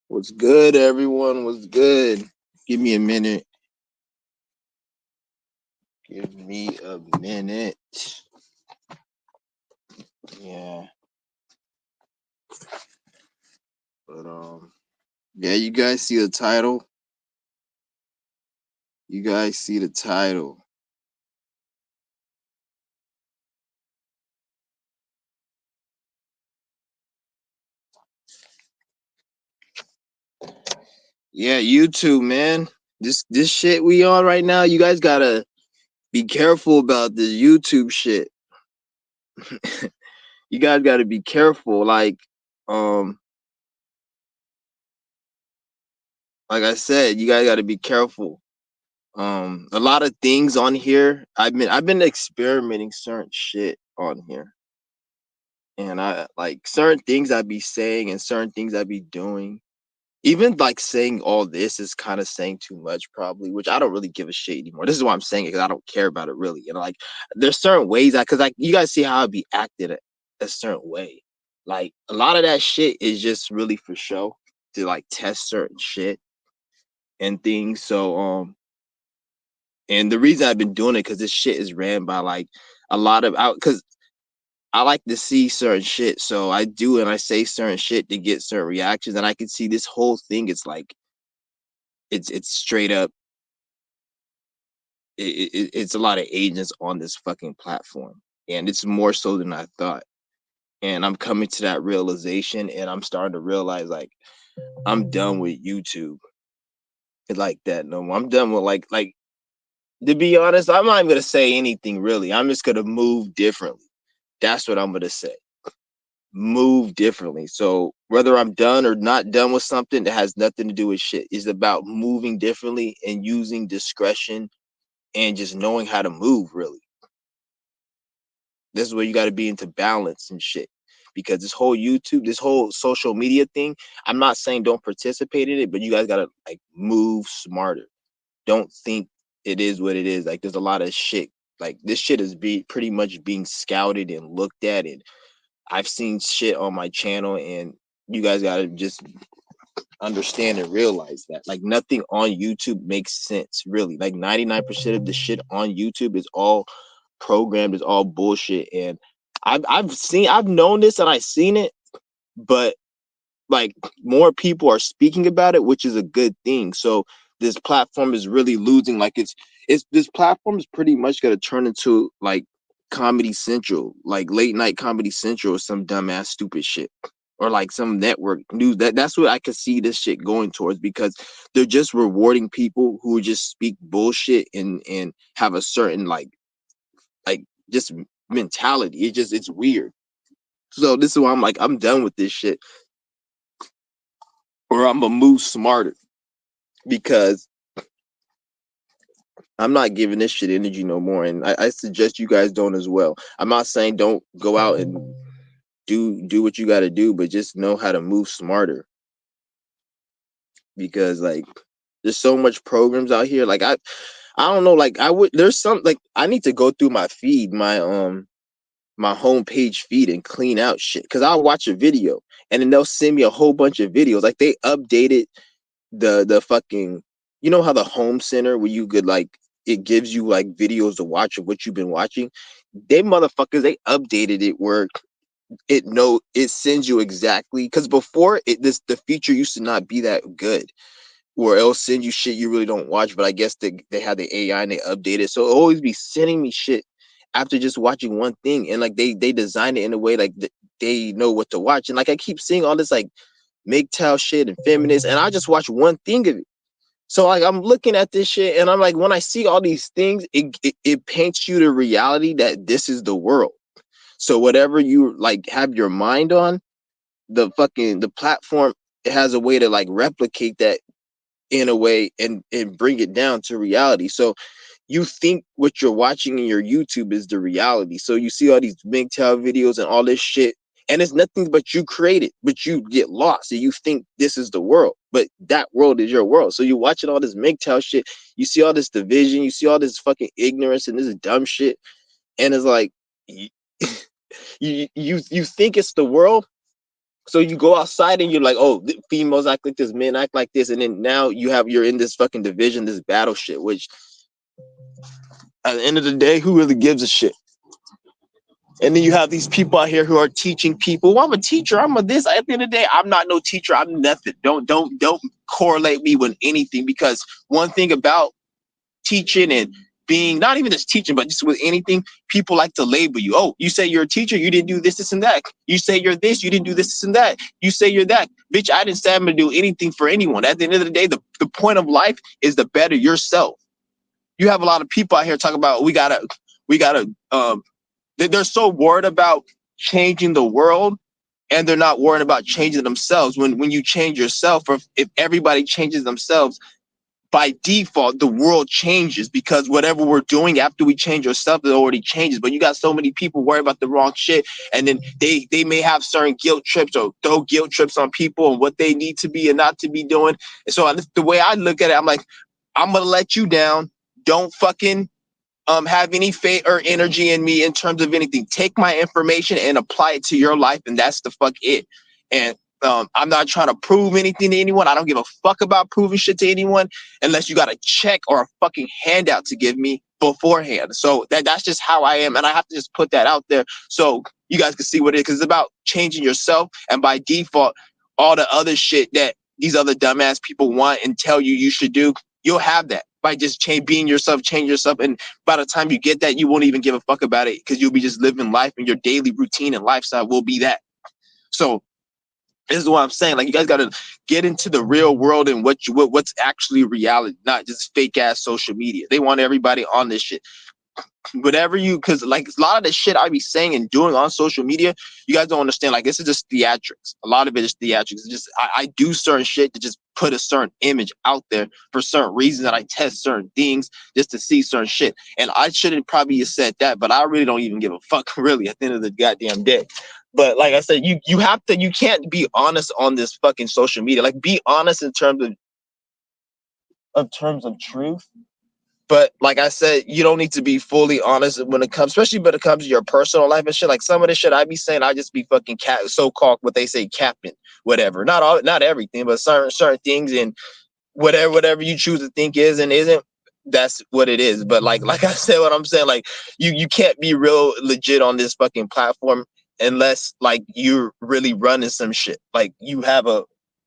What's good, everyone? What's good? Give me a minute. Give me a minute. Yeah. But yeah, you guys see the title? You guys see the title. Yeah, YouTube, man. This shit we on right now, you guys gotta be careful about this YouTube shit. You guys gotta be careful. Um, like I said, you guys gotta be careful. A lot of things on here. I've been experimenting certain shit on here. And I like certain things I be saying and certain things I be doing. Even like saying all this is kind of saying too much, probably, which I don't really give a shit anymore. This is why I'm saying it because I don't care about it really. Like there's certain ways because like you guys see how I be acting a certain way. Like a lot of that shit is just really for show to like test certain shit and things. So and the reason I've been doing it because this shit is ran by like a lot of out because I like to see certain shit, so I do and I say certain shit to get certain reactions, and I can see this whole thing. It's like it's straight up. It's a lot of agents on this fucking platform, and it's more so than I thought. And I'm coming to that realization, and I'm starting to realize like I'm done with YouTube like that no more. I'm done with like to be honest, I'm not even gonna say anything really. I'm just gonna move differently. That's what I'm gonna say. Move differently. So whether I'm done or not done with something that has nothing to do with shit is about moving differently and using discretion and just knowing how to move really. This is where you got to be into balance and shit. Because this whole YouTube, this whole social media thing, I'm not saying don't participate in it, but you guys gotta like move smarter. Don't think it is what it is. Like there's a lot of shit. Like this shit is pretty much being scouted and looked at, and I've seen shit on my channel, and you guys gotta just understand and realize that like nothing on YouTube makes sense really. Like 99% of the shit on YouTube is all programmed, is all bullshit. And I've known this and I've seen it, but like more people are speaking about it, which is a good thing. So this platform is really losing like it's this platform is pretty much gonna turn into like Comedy Central, like late night Comedy Central or some dumbass stupid shit. Or like some network news. That's what I could see this shit going towards because they're just rewarding people who just speak bullshit and have a certain like just mentality. It's weird. So this is why I'm like I'm done with this shit, or I'm gonna move smarter because I'm not giving this shit energy no more. And I suggest you guys don't as well. I'm not saying don't go out and do what you got to do, but just know how to move smarter because like there's so much programs out here. Like I don't know. Like I would there's some like I need to go through my feed, my homepage feed and clean out shit because I'll watch a video and then they'll send me a whole bunch of videos. Like they updated the fucking how the home center where you could like it gives you like videos to watch of what you've been watching. They motherfuckers they updated it where it sends you exactly because before the feature used to not be that good where it'll send you shit you really don't watch, but I guess they had the AI and they updated, so it'll always be sending me shit after just watching one thing, and like they designed it in a way like they know what to watch, and like I keep seeing all this like MGTOW shit and feminist, and I just watch one thing of it. So like I'm looking at this shit, and I'm like, when I see all these things, it paints you the reality that this is the world. So whatever you like have your mind on, the platform it has a way to like replicate that in a way and bring it down to reality. So you think what you're watching in your YouTube is the reality. So you see all these MGTOW videos and all this shit, and it's nothing but you created, but you get lost and you think this is the world, but that world is your world. So you're watching all this MGTOW shit, you see all this division, you see all this fucking ignorance and this dumb shit, and it's like you you think it's the world. So you go outside and you're like, oh, females act like this, men act like this, and then now you're in this fucking division, this battle shit, which at the end of the day, who really gives a shit? And then you have these people out here who are teaching people. Well, I'm a teacher. I'm a this. At the end of the day, I'm not no teacher. I'm nothing. Don't correlate me with anything, because one thing about teaching and being, not even just teaching, but just with anything, people like to label you. Oh, you say you're a teacher, you didn't do this, this, and that. You say you're this, you didn't do this, this, and that. You say you're that. Bitch, I didn't say I'm gonna do anything for anyone. At the end of the day, the point of life is to better yourself. You have a lot of people out here talking about we gotta they're so worried about changing the world, and they're not worried about changing themselves. When you change yourself, or if everybody changes themselves, by default, the world changes, because whatever we're doing after we change ourselves, it already changes. But you got so many people worried about the wrong shit, and then they may have certain guilt trips or throw guilt trips on people and what they need to be and not to be doing. And so the way I look at it, I'm like, I'm gonna let you down. Don't fucking have any faith or energy in me in terms of anything. Take my information and apply it to your life, and that's the fuck it. And I'm not trying to prove anything to anyone. I don't give a fuck about proving shit to anyone unless you got a check or a fucking handout to give me beforehand. So that's just how I am, and I have to just put that out there so you guys can see what it is, because it's about changing yourself, and by default, all the other shit that these other dumbass people want and tell you you should do, you'll have that by just being yourself, change yourself. And by the time you get that, you won't even give a fuck about it, because you'll be just living life, and your daily routine and lifestyle will be that. So this is what I'm saying. Like, you guys got to get into the real world and what's actually reality, not just fake ass social media. They want everybody on this shit. Whatever you, because like a lot of the shit I be saying and doing on social media, you guys don't understand. Like, this is just theatrics. A lot of it is theatrics. It's just I do certain shit to just put a certain image out there for certain reasons, that I test certain things just to see certain shit. And I shouldn't probably have said that, but I really don't even give a fuck really at the end of the goddamn day. But like I said, you can't be honest on this fucking social media. Like, be honest in terms of truth. But like I said, you don't need to be fully honest when it comes, especially when it comes to your personal life and shit. Like, some of the shit I be saying, I just be fucking so-called, what they say, capping, whatever. Not everything, but certain things, and whatever you choose to think is and isn't, that's what it is. But like I said, what I'm saying, like, you can't be real legit on this fucking platform unless like you're really running some shit. Like, you have a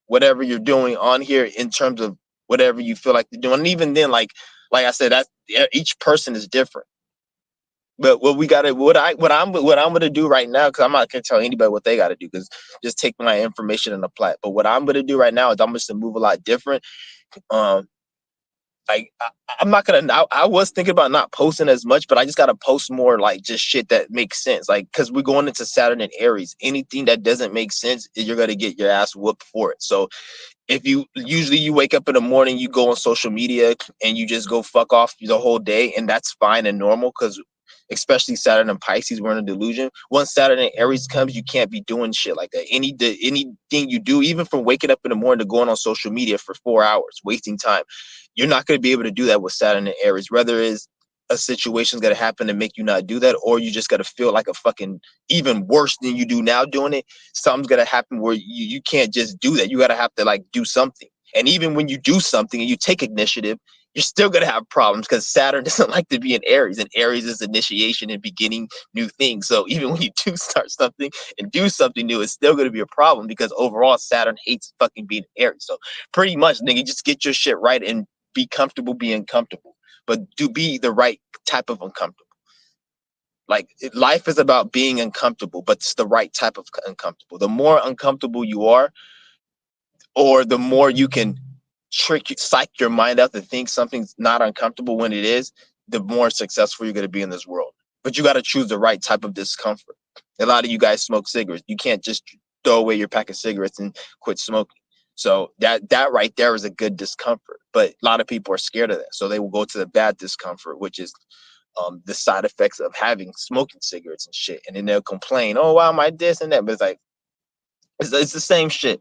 whatever you're doing on here in terms of whatever you feel like you're doing. And even then, like I said, that each person is different. But what I'm gonna do right now, because I'm not gonna tell anybody what they gotta do, because just take my information and apply it. But what I'm gonna do right now is I'm just gonna move a lot different. Um, like I'm not gonna. I was thinking about not posting as much, but I just gotta post more, like just shit that makes sense. Like, because we're going into Saturn and Aries. Anything that doesn't make sense, you're gonna get your ass whooped for it. So if you wake up in the morning, you go on social media and you just go fuck off the whole day, and that's fine and normal, because especially Saturn and Pisces, we're in a delusion. Once Saturn and Aries comes, you can't be doing shit like that. Anything you do, even from waking up in the morning to going on social media for 4 hours, wasting time, you're not going to be able to do that with Saturn and Aries. Whether it's a situation's going to happen to make you not do that, or you just got to feel like a fucking even worse than you do now doing it. Something's going to happen where you can't just do that. You got to have to like do something. And even when you do something and you take initiative, you're still going to have problems, because Saturn doesn't like to be in Aries, and Aries is initiation and beginning new things. So even when you do start something and do something new, it's still going to be a problem, because overall Saturn hates fucking being in Aries. So pretty much, nigga, just get your shit right and be comfortable being comfortable, but do be the right type of uncomfortable. Like, life is about being uncomfortable, but it's the right type of uncomfortable. The more uncomfortable you are, or the more you can psych your mind out to think something's not uncomfortable when it is, the more successful you're going to be in this world. But you got to choose the right type of discomfort. A lot of you guys smoke cigarettes. You can't just throw away your pack of cigarettes and quit smoking. So that right there is a good discomfort. But a lot of people are scared of that, so they will go to the bad discomfort, which is the side effects of having smoking cigarettes and shit, and then they'll complain, oh wow, my this and that, but it's like it's the same shit.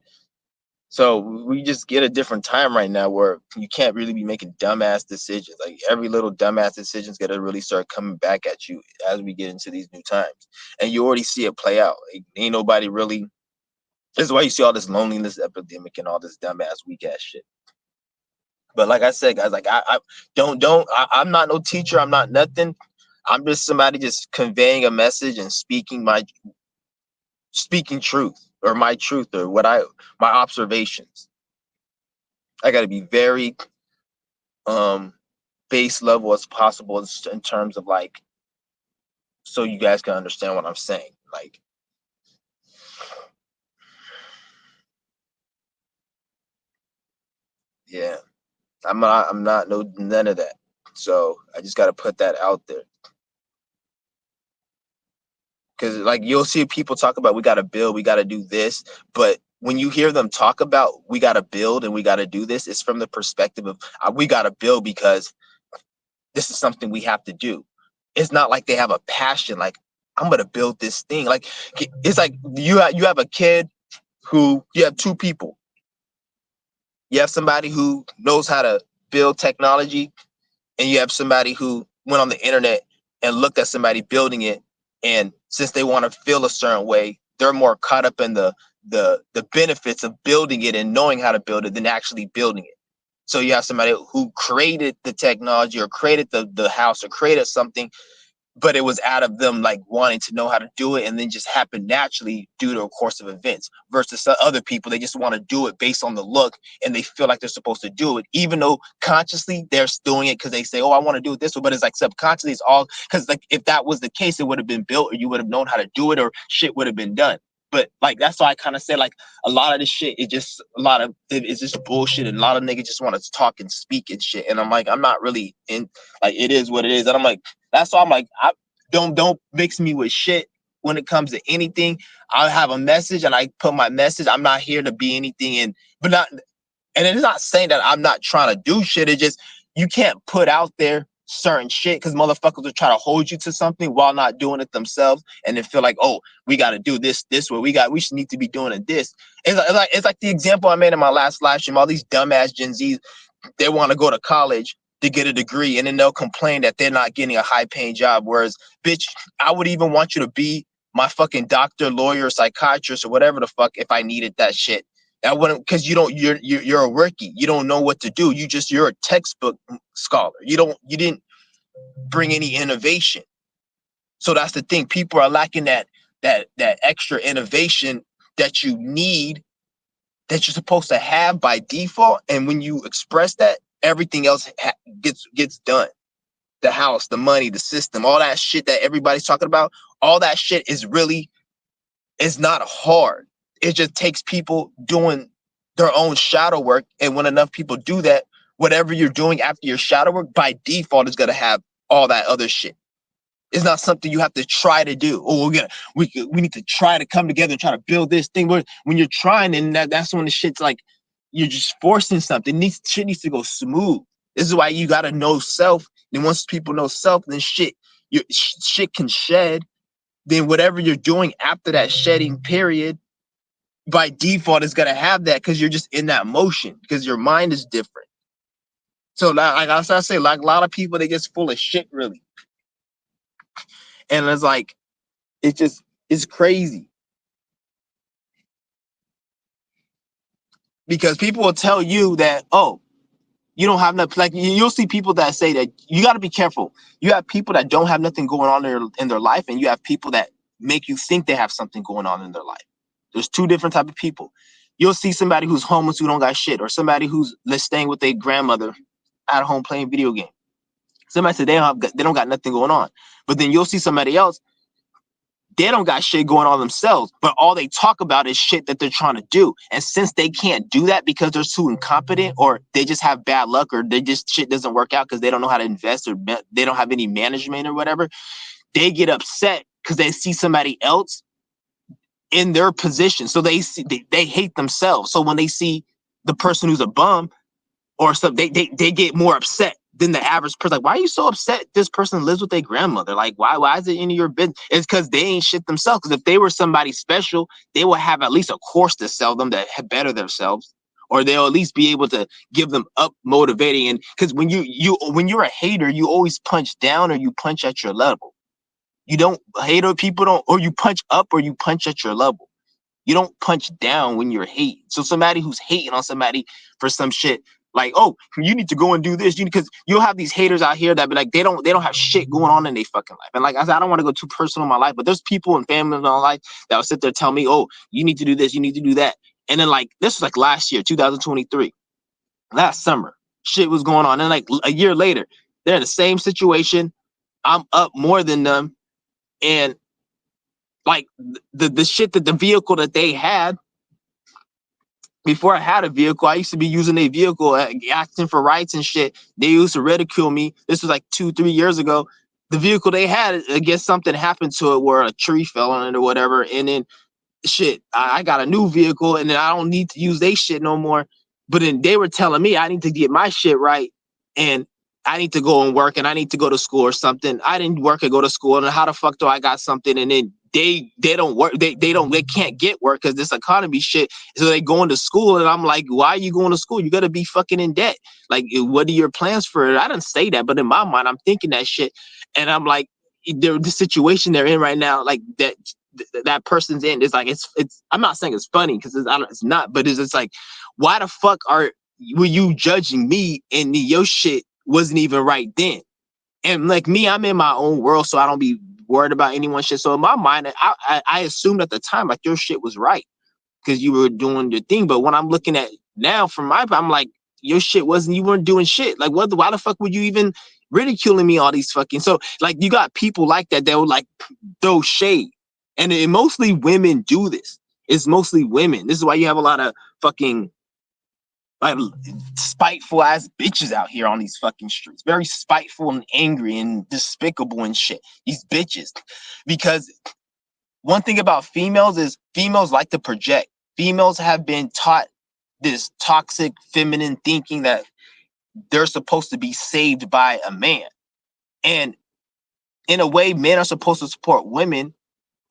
So we just get a different time right now where you can't really be making dumbass decisions. Like every little dumbass decision's gonna really start coming back at you as we get into these new times, and you already see it play out. Like, ain't nobody really. This is why you see all this loneliness epidemic and all this dumbass weak ass shit. But like I said, guys, like I I'm not no teacher. I'm not nothing. I'm just somebody just conveying a message and speaking truth or my truth or my observations. I got to be very base level as possible in terms of like, so you guys can understand what I'm saying. Like, yeah, I'm not no none of that. So I just got to put that out there. Because like you'll see people talk about we got to build, we got to do this, but when you hear them talk about we got to build and we got to do this, it's from the perspective of we got to build because this is something we have to do. It's not like they have a passion. Like I'm gonna build this thing. Like it's like you have a kid who you have two people. You have somebody who knows how to build technology, and you have somebody who went on the internet and looked at somebody building it, and since they want to feel a certain way, they're more caught up in the benefits of building it and knowing how to build it than actually building it. So you have somebody who created the technology or created the house or created something, but it was out of them like wanting to know how to do it and then just happened naturally due to a course of events, versus other people, they just want to do it based on the look and they feel like they're supposed to do it even though consciously they're doing it because they say, oh, I want to do it this way, but it's like subconsciously it's all because like if that was the case it would have been built or you would have known how to do it or shit would have been done. But like that's why I kind of say like a lot of this shit is just it's just bullshit and a lot of niggas just want to talk and speak and shit, and I'm like I'm not really in, like it is what it is, and I'm like that's why I'm like I don't mix me with shit when it comes to anything. I have a message and I put my message. I'm not here to be anything but not, and it's not saying that I'm not trying to do shit. It's just you can't put out there certain shit because motherfuckers will try to hold you to something while not doing it themselves, and then feel like, oh, we got to do this way. We should need to be doing it this. It's like the example I made in my last live stream. All these dumbass Gen Zs, they want to go to college to get a degree, and then they'll complain that they're not getting a high-paying job. Whereas, bitch, I would even want you to be my fucking doctor, lawyer, psychiatrist, or whatever the fuck if I needed that shit. I wouldn't, because you're a rookie. You don't know what to do. You're a textbook scholar. You didn't bring any innovation. So that's the thing. People are lacking that extra innovation that you need, that you're supposed to have by default. And when you express that, everything else gets done. The house, the money, the system, all that shit that everybody's talking about, all that shit is not hard. It just takes people doing their own shadow work. And when enough people do that, whatever you're doing after your shadow work by default is going to have all that other shit. It's not something you have to try to do. Oh, we need to try to come together and try to build this thing. When you're trying, and that's when the shit's like you're just forcing something. Shit needs to go smooth. This is why you got to know self. And once people know self, then shit can shed. Then whatever you're doing after that shedding period, by default, is gonna have that because you're just in that motion because your mind is different. So like I say, like a lot of people, they just full of shit, really. And it's like it's crazy because people will tell you that, oh, you don't have nothing. Like you'll see people that say that you got to be careful. You have people that don't have nothing going on in their life, and you have people that make you think they have something going on in their life. There's two different type of people. You'll see somebody who's homeless who don't got shit, or somebody who's staying with their grandmother at home playing video game. Somebody said they don't got nothing going on, but then you'll see somebody else, they don't got shit going on themselves, but all they talk about is shit that they're trying to do. And since they can't do that because they're too incompetent, or they just have bad luck, or they just shit doesn't work out because they don't know how to invest, or they don't have any management or whatever, they get upset because they see somebody else in their position. So they hate themselves. So when they see the person who's a bum or something, they get more upset than the average person. Like, why are you so upset this person lives with their grandmother? Like, why is it any of your business? It's because they ain't shit themselves. Because if they were somebody special, they will have at least a course to sell them that better themselves, or they'll at least be able to give them up motivating. And because when you're a hater, you always punch down or you punch at your level. You don't hater people don't, or you punch up or you punch at your level. You don't punch down when you're hating. So somebody who's hating on somebody for some shit, like, oh, you need to go and do this, because you'll have these haters out here that be like, they don't have shit going on in their fucking life. And like I said, I don't want to go too personal in my life, but there's people and family in my life that will sit there tell me, oh, you need to do this, you need to do that. And then like this was like last year, 2023, last summer, shit was going on. And like a year later, they're in the same situation. I'm up more than them. And like the shit that the vehicle that they had before I had a vehicle, I used to be using a vehicle, acting for rights and shit. They used to ridicule me. This was like 2-3 years ago. The vehicle they had, I guess something happened to it where a tree fell on it or whatever. And then shit, I got a new vehicle and then I don't need to use they shit no more. But then they were telling me I need to get my shit right and I need to go and work and I need to go to school or something. I didn't work and go to school, and how the fuck do I got something? And then they don't work, they can't get work because this economy shit. So they going to school and I'm like, why are you going to school? You gotta be fucking in debt. Like, what are your plans for it? I didn't say that, but in my mind, I'm thinking that shit. And I'm like, the situation they're in right now, like that person's in, is like, it's I'm not saying it's funny because it's not, but it's like, why the fuck were you judging me and your shit wasn't even right then? And like me, I'm in my own world, so I don't be worried about anyone's shit. So in my mind, I assumed at the time like your shit was right because you were doing your thing. But when I'm looking at now from I'm like, your shit wasn't, you weren't doing shit. Like, why the fuck would you even ridiculing me all these fucking? So like, you got people like that will like throw shade, and mostly women do this. It's mostly women. This is why you have a lot of fucking like spiteful ass bitches out here on these fucking streets. Very spiteful and angry and despicable and shit. These bitches. Because one thing about females is females like to project. Females have been taught this toxic feminine thinking that they're supposed to be saved by a man. And in a way, men are supposed to support women,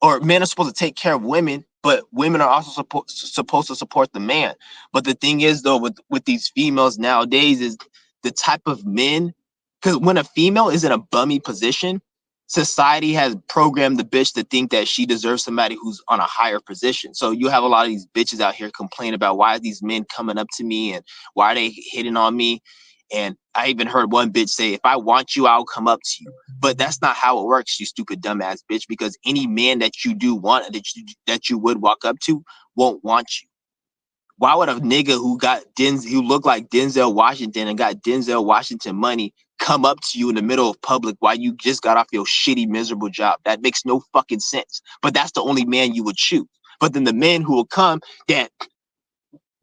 or men are supposed to take care of women, but women are also supposed to support the man. But the thing is, though, with these females nowadays, is the type of men, because when a female is in a bummy position, society has programmed the bitch to think that she deserves somebody who's on a higher position. So you have a lot of these bitches out here complain about why are these men coming up to me and why are they hitting on me. And I even heard one bitch say, if I want you, I'll come up to you. But that's not how it works, you stupid dumbass bitch, because any man that you do want, that you would walk up to, won't want you. Why would a nigga who looked like Denzel Washington and got Denzel Washington money come up to you in the middle of public while you just got off your shitty, miserable job? That makes no fucking sense. But that's the only man you would choose. But then the men who will come that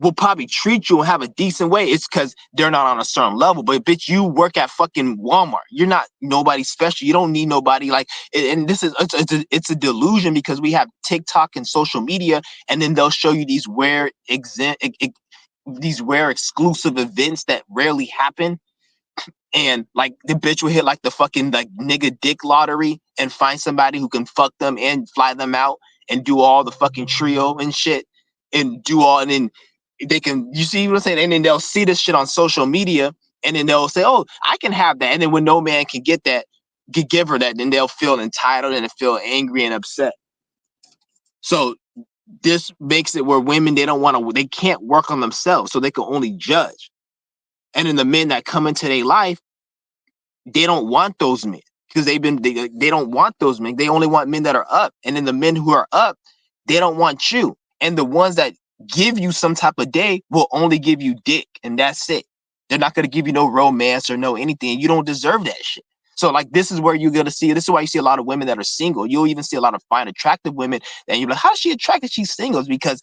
will probably treat you and have a decent way, it's because they're not on a certain level. But bitch, you work at fucking Walmart. You're not nobody special. You don't need nobody. Like, and this is it's a delusion because we have TikTok and social media, and then they'll show you these these rare exclusive events that rarely happen. And like the bitch will hit like the fucking like nigga dick lottery and find somebody who can fuck them and fly them out and do all the fucking trio and shit and do all, and then they can, you see what I'm saying? And then they'll see this shit on social media and then they'll say, oh, I can have that. And then when no man can get that, give her that, then they'll feel entitled and feel angry and upset. So this makes it where women, they can't work on themselves, so they can only judge. And then the men that come into their life, they don't want those men because they don't want those men. They only want men that are up. And then the men who are up, they don't want you. And the ones that give you some type of day will only give you dick, and that's it. They're not going to give you no romance or no anything. You don't deserve that shit. So like, this is where you're going to see, this is why you see a lot of women that are single. You'll even see a lot of fine, attractive women and you're like, how is she attractive? She's single. It's because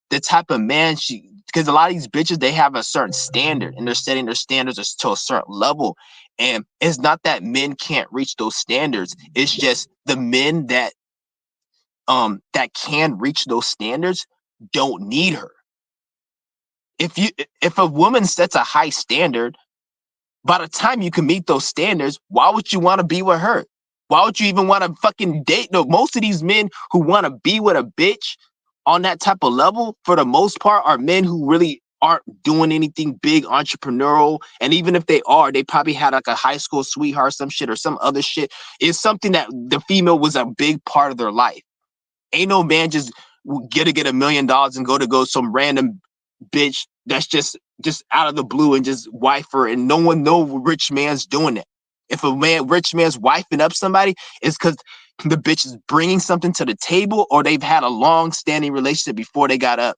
the type of man because a lot of these bitches, they have a certain standard and they're setting their standards to a certain level. And it's not that men can't reach those standards. It's just the men that can reach those standards don't need her. If a woman sets a high standard, by the time you can meet those standards, why would you want to be with her? Why would you even want to fucking date? No, most of these men who want to be with a bitch on that type of level, for the most part, are men who really aren't doing anything big entrepreneurial. And even if they are, they probably had like a high school sweetheart, some shit or some other shit. It's something that the female was a big part of their life. Ain't no man just get $1 million and go some random bitch that's just out of the blue and just wife her, and no one know rich man's doing that. If a rich man's wifing up somebody, it's because the bitch is bringing something to the table, or they've had a long-standing relationship before they got up.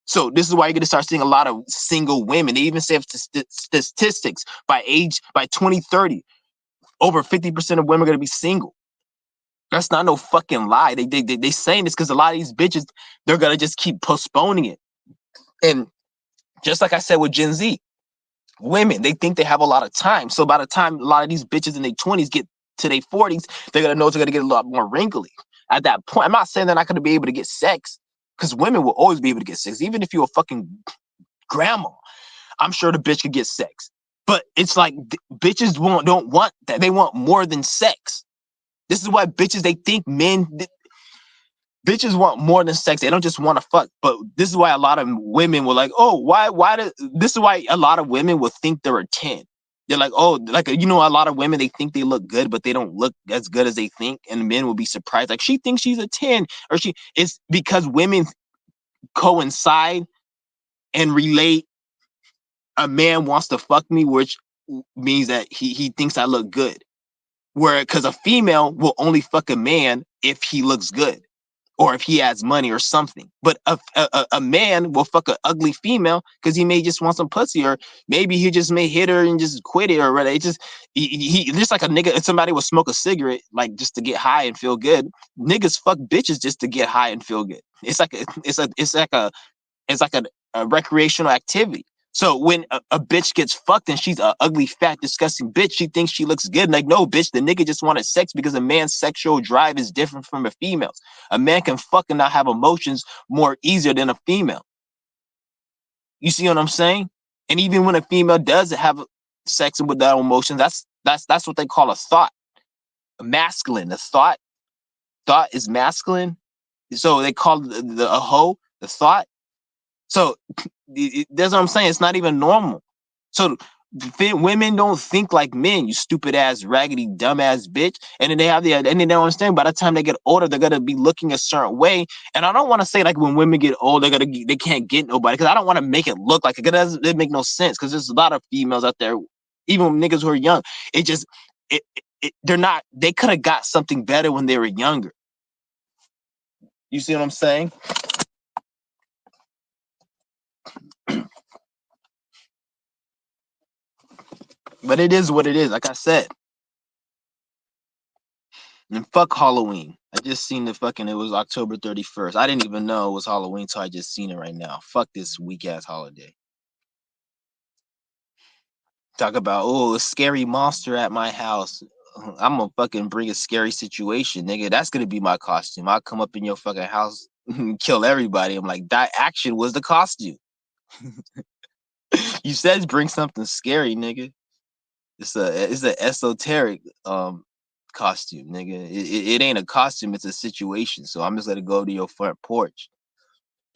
So this is why you're going to start seeing a lot of single women. They even say statistics by 2030, over 50% of women are going to be single. That's not no fucking lie. They saying this because a lot of these bitches, they're going to just keep postponing it. And just like I said with Gen Z, women, they think they have a lot of time. So by the time a lot of these bitches in their 20s get to their 40s, they're going to know they're going to get a lot more wrinkly. At that point, I'm not saying they're not going to be able to get sex, because women will always be able to get sex. Even if you're a fucking grandma, I'm sure the bitch could get sex. But it's like bitches don't want that. They want more than sex. This is why bitches, they think bitches want more than sex. They don't just want to fuck. But this is why a lot of women were like, oh, this is why a lot of women will think they're a 10. They're like, oh, like, a lot of women, they think they look good, but they don't look as good as they think. And men will be surprised. Like, she thinks she's a 10, or it's because women coincide and relate. A man wants to fuck me, which means that he thinks I look good. Because a female will only fuck a man if he looks good, or if he has money or something. But a man will fuck an ugly female because he may just want some pussy, or maybe he just may hit her and just quit it, or whatever. It just he just like a nigga. If somebody will smoke a cigarette like just to get high and feel good, niggas fuck bitches just to get high and feel good. It's like a recreational activity. So when a bitch gets fucked and she's an ugly, fat, disgusting bitch, she thinks she looks good. Like, no, bitch, the nigga just wanted sex because a man's sexual drive is different from a female's. A man can fuck and not have emotions more easier than a female. You see what I'm saying? And even when a female does have sex without emotions, that's what they call a thought. A masculine. A thought is masculine. So they call a hoe the thought. So that's what I'm saying. It's not even normal. So women don't think like men, you stupid ass, raggedy, dumb ass bitch. And then and they don't understand. By the time they get older, they're gonna be looking a certain way. And I don't want to say like when women get old, they can't get nobody, because I don't want to make it look like it doesn't make no sense. Because there's a lot of females out there, even niggas who are young. It just they're not. They could have got something better when they were younger. You see what I'm saying? But it is what it is, like I said. And fuck Halloween. I just seen it was October 31st. I didn't even know it was Halloween, so I just seen it right now. Fuck this weak ass holiday. Talk about, a scary monster at my house. I'm gonna fucking bring a scary situation, nigga. That's gonna be my costume. I'll come up in your fucking house and kill everybody. I'm like, that action was the costume. You said bring something scary, nigga. It's an esoteric costume, nigga. It ain't a costume, it's a situation. So I'm just gonna go to your front porch,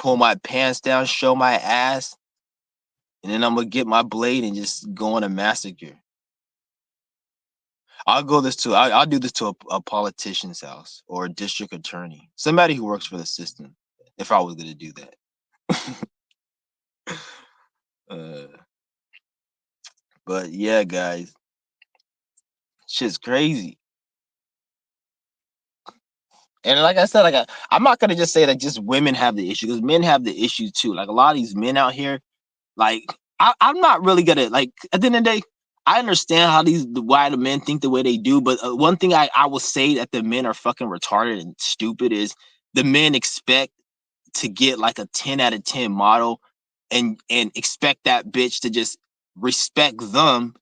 pull my pants down, show my ass, and then I'm gonna get my blade and just go on a massacre. I'll do this to a politician's house or a district attorney, somebody who works for the system, if I was gonna do that. But yeah, guys, shit's crazy. And like I said, I'm not gonna just say that just women have the issue, because men have the issue too. Like a lot of these men out here, like I'm not really gonna, like, at the end of the day, I understand why the men think the way they do. But one thing I will say that the men are fucking retarded and stupid is the men expect to get like a 10 out of 10 model and expect that bitch to just respect them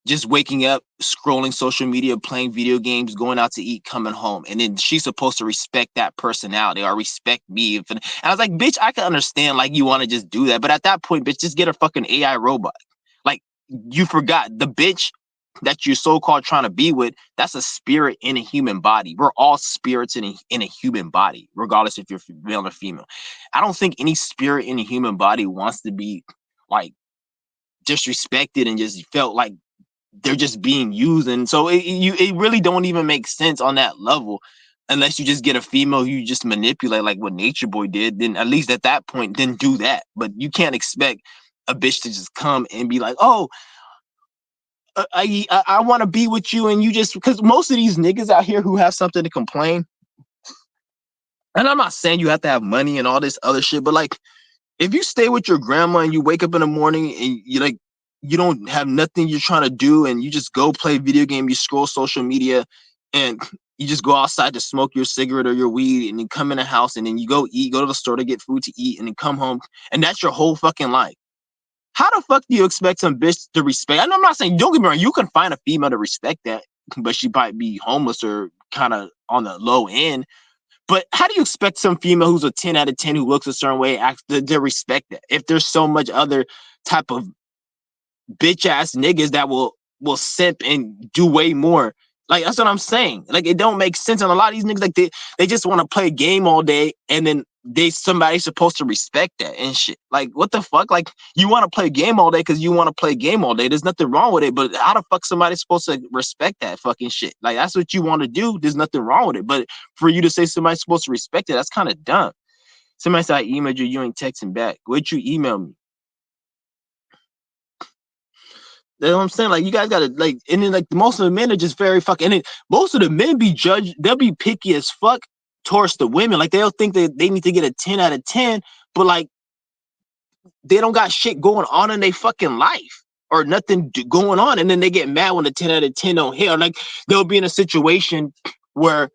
just waking up, scrolling social media, playing video games, going out to eat, coming home. And then she's supposed to respect that personality or respect me. And I was like, bitch, I can understand like you want to just do that. But at that point, bitch, just get a fucking AI robot. Like, you forgot the bitch that you're so-called trying to be with, that's a spirit in a human body. We're all spirits in a human body, regardless if you're male or female. I don't think any spirit in a human body wants to be like disrespected and just felt like they're just being used. And so it really don't even make sense on that level unless you just get a female who you just manipulate like what Nature Boy did. Then at least at that point, then do that. But you can't expect a bitch to just come and be like, oh, I want to be with you, and you just, because most of these niggas out here who have something to complain, and I'm not saying you have to have money and all this other shit, but like if you stay with your grandma and you wake up in the morning and you don't have nothing you're trying to do, and you just go play video game, you scroll social media, and you just go outside to smoke your cigarette or your weed, and then come in the house, and then you go eat, go to the store to get food to eat, and then come home, and that's your whole fucking life. How the fuck do you expect some bitch to respect? And I'm not saying, don't get me wrong, you can find a female to respect that, but she might be homeless or kind of on the low end. But how do you expect some female who's a 10 out of 10 who looks a certain way to respect that? If there's so much other type of bitch ass niggas that will simp and do way more. Like that's what I'm saying. Like it don't make sense. And a lot of these niggas, like they just want to play a game all day, and then somebody's supposed to respect that and shit. Like what the fuck? Like you want to play a game all day because you want to play a game all day. There's nothing wrong with it. But how the fuck somebody's supposed to respect that fucking shit? Like that's what you want to do. There's nothing wrong with it. But for you to say somebody's supposed to respect it, that's kind of dumb. Somebody said I emailed you, you ain't texting back. Where'd you email me? You know what I'm saying? Like you guys gotta like, and then like most of the men are just very fucking, and then most of the men be judged, they'll be picky as fuck towards the women. Like they'll think that they need to get a 10 out of 10, but like they don't got shit going on in their fucking life or nothing going on, and then they get mad when the 10 out of 10 don't hit. Or like they'll be in a situation where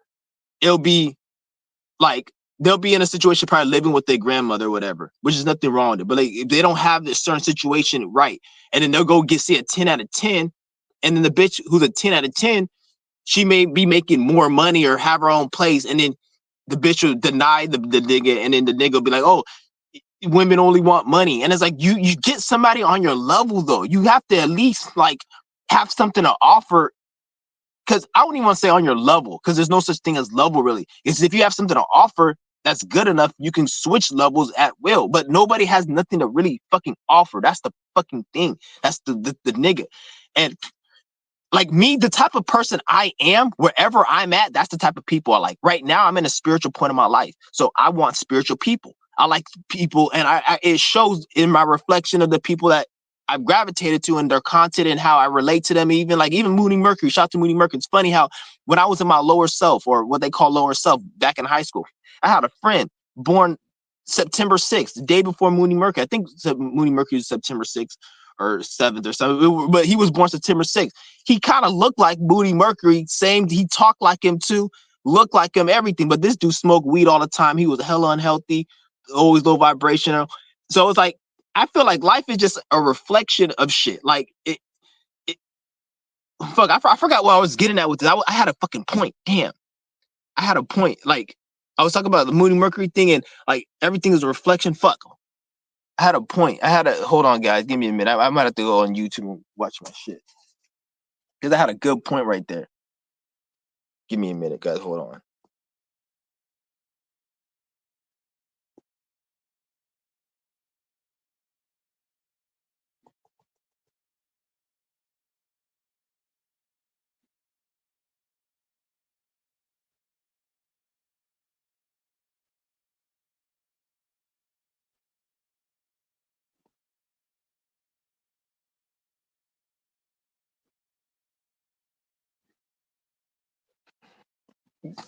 it'll be like they'll be in a situation probably living with their grandmother or whatever, which is nothing wrong with it. But like if they don't have this certain situation right, and then they'll go see a 10 out of 10, and then the bitch who's a 10 out of 10, she may be making more money or have her own place, and then the bitch will deny the nigga, and then the nigga will be like, oh, women only want money. And it's like you get somebody on your level though. You have to at least like have something to offer. Because I wouldn't even want to say on your level, because there's no such thing as level really. It's if you have something to offer that's good enough, you can switch levels at will. But nobody has nothing to really fucking offer. That's the fucking thing. That's the nigga. And like me, the type of person I am, wherever I'm at, that's the type of people I like. Right now, I'm in a spiritual point in my life. So I want spiritual people. I like people, and it shows in my reflection of the people that I've gravitated to and their content and how I relate to them. Even Moody Mercury, shout out to Moody Mercury. It's funny how when I was in my lower self, or what they call lower self back in high school, I had a friend born September 6th, the day before Moody Mercury. I think Moody Mercury is September 6th or 7th or something, but he was born September 6th. He kind of looked like Moody Mercury, same, he talked like him too, looked like him, everything. But this dude smoked weed all the time. He was hella unhealthy, always low vibrational. So it's like, I feel like life is just a reflection of shit. Like fuck, I forgot what I was getting at with this. I had a fucking point. Damn, I had a point. Like I was talking about the Moody Mercury thing, and like everything is a reflection. Fuck, I had a point. Hold on, guys. Give me a minute. I might have to go on YouTube and watch my shit, because I had a good point right there. Give me a minute, guys. Hold on.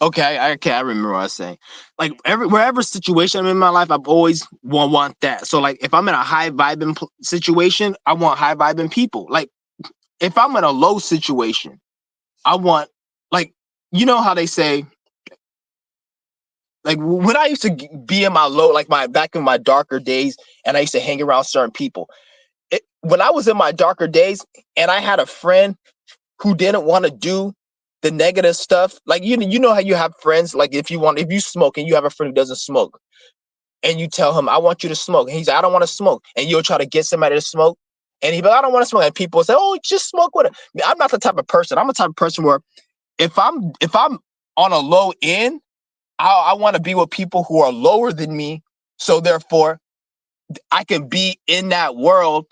Okay, I remember what I was saying. Like wherever situation I'm in my life, I've always want that. So like if I'm in a high vibing situation, I want high vibing people. Like if I'm in a low situation, I want, like, you know how they say, like when I used to be in my low, like my back in my darker days, and I used to hang around certain people. When I was in my darker days, and I had a friend who didn't want to do the negative stuff, like you know how you have friends, like if you smoke and you have a friend who doesn't smoke, and you tell him, I want you to smoke, and he's like, I don't want to smoke, and you'll try to get somebody to smoke, And he, but I don't want to smoke. And people say, "Oh, just smoke with it." I'm not the type of person. I'm the type of person where if I'm on a low end, I want to be with people who are lower than me. So therefore, I can be in that world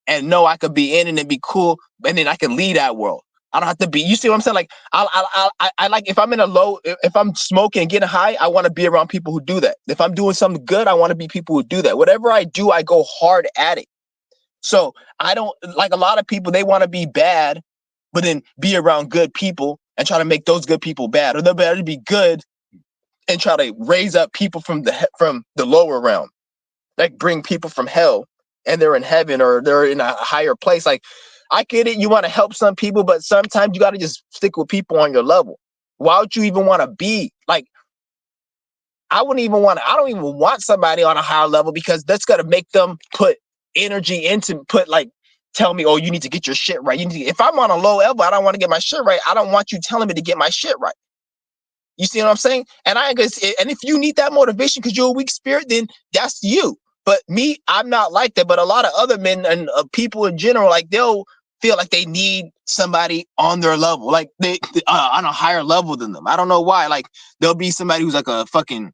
and know I could be in it and be cool, and then I can leave that world. I don't have to be. You see what I'm saying? Like I like if I'm in a low, if I'm smoking and getting high, I want to be around people who do that. If I'm doing something good, I want to be people who do that. Whatever I do, I go hard at it. So I don't like a lot of people. They want to be bad, but then be around good people and try to make those good people bad, or they're better to be good and try to raise up people from the lower realm, like bring people from hell and they're in heaven or they're in a higher place. Like I get it, you want to help some people, but sometimes you got to just stick with people on your level. Why would you even want to be like? I wouldn't even want to. I don't even want somebody on a higher level because that's gonna make them put energy into put like tell me, oh, you need to get your shit right. You need to, if I'm on a low level, I don't want to get my shit right. I don't want you telling me to get my shit right. You see what I'm saying? And I guess, and if you need that motivation because you're a weak spirit, then that's you. But me, I'm not like that. But a lot of other men and people in general, like they'll feel like they need somebody on their level, like they on a higher level than them. I don't know why. Like there'll be somebody who's like a fucking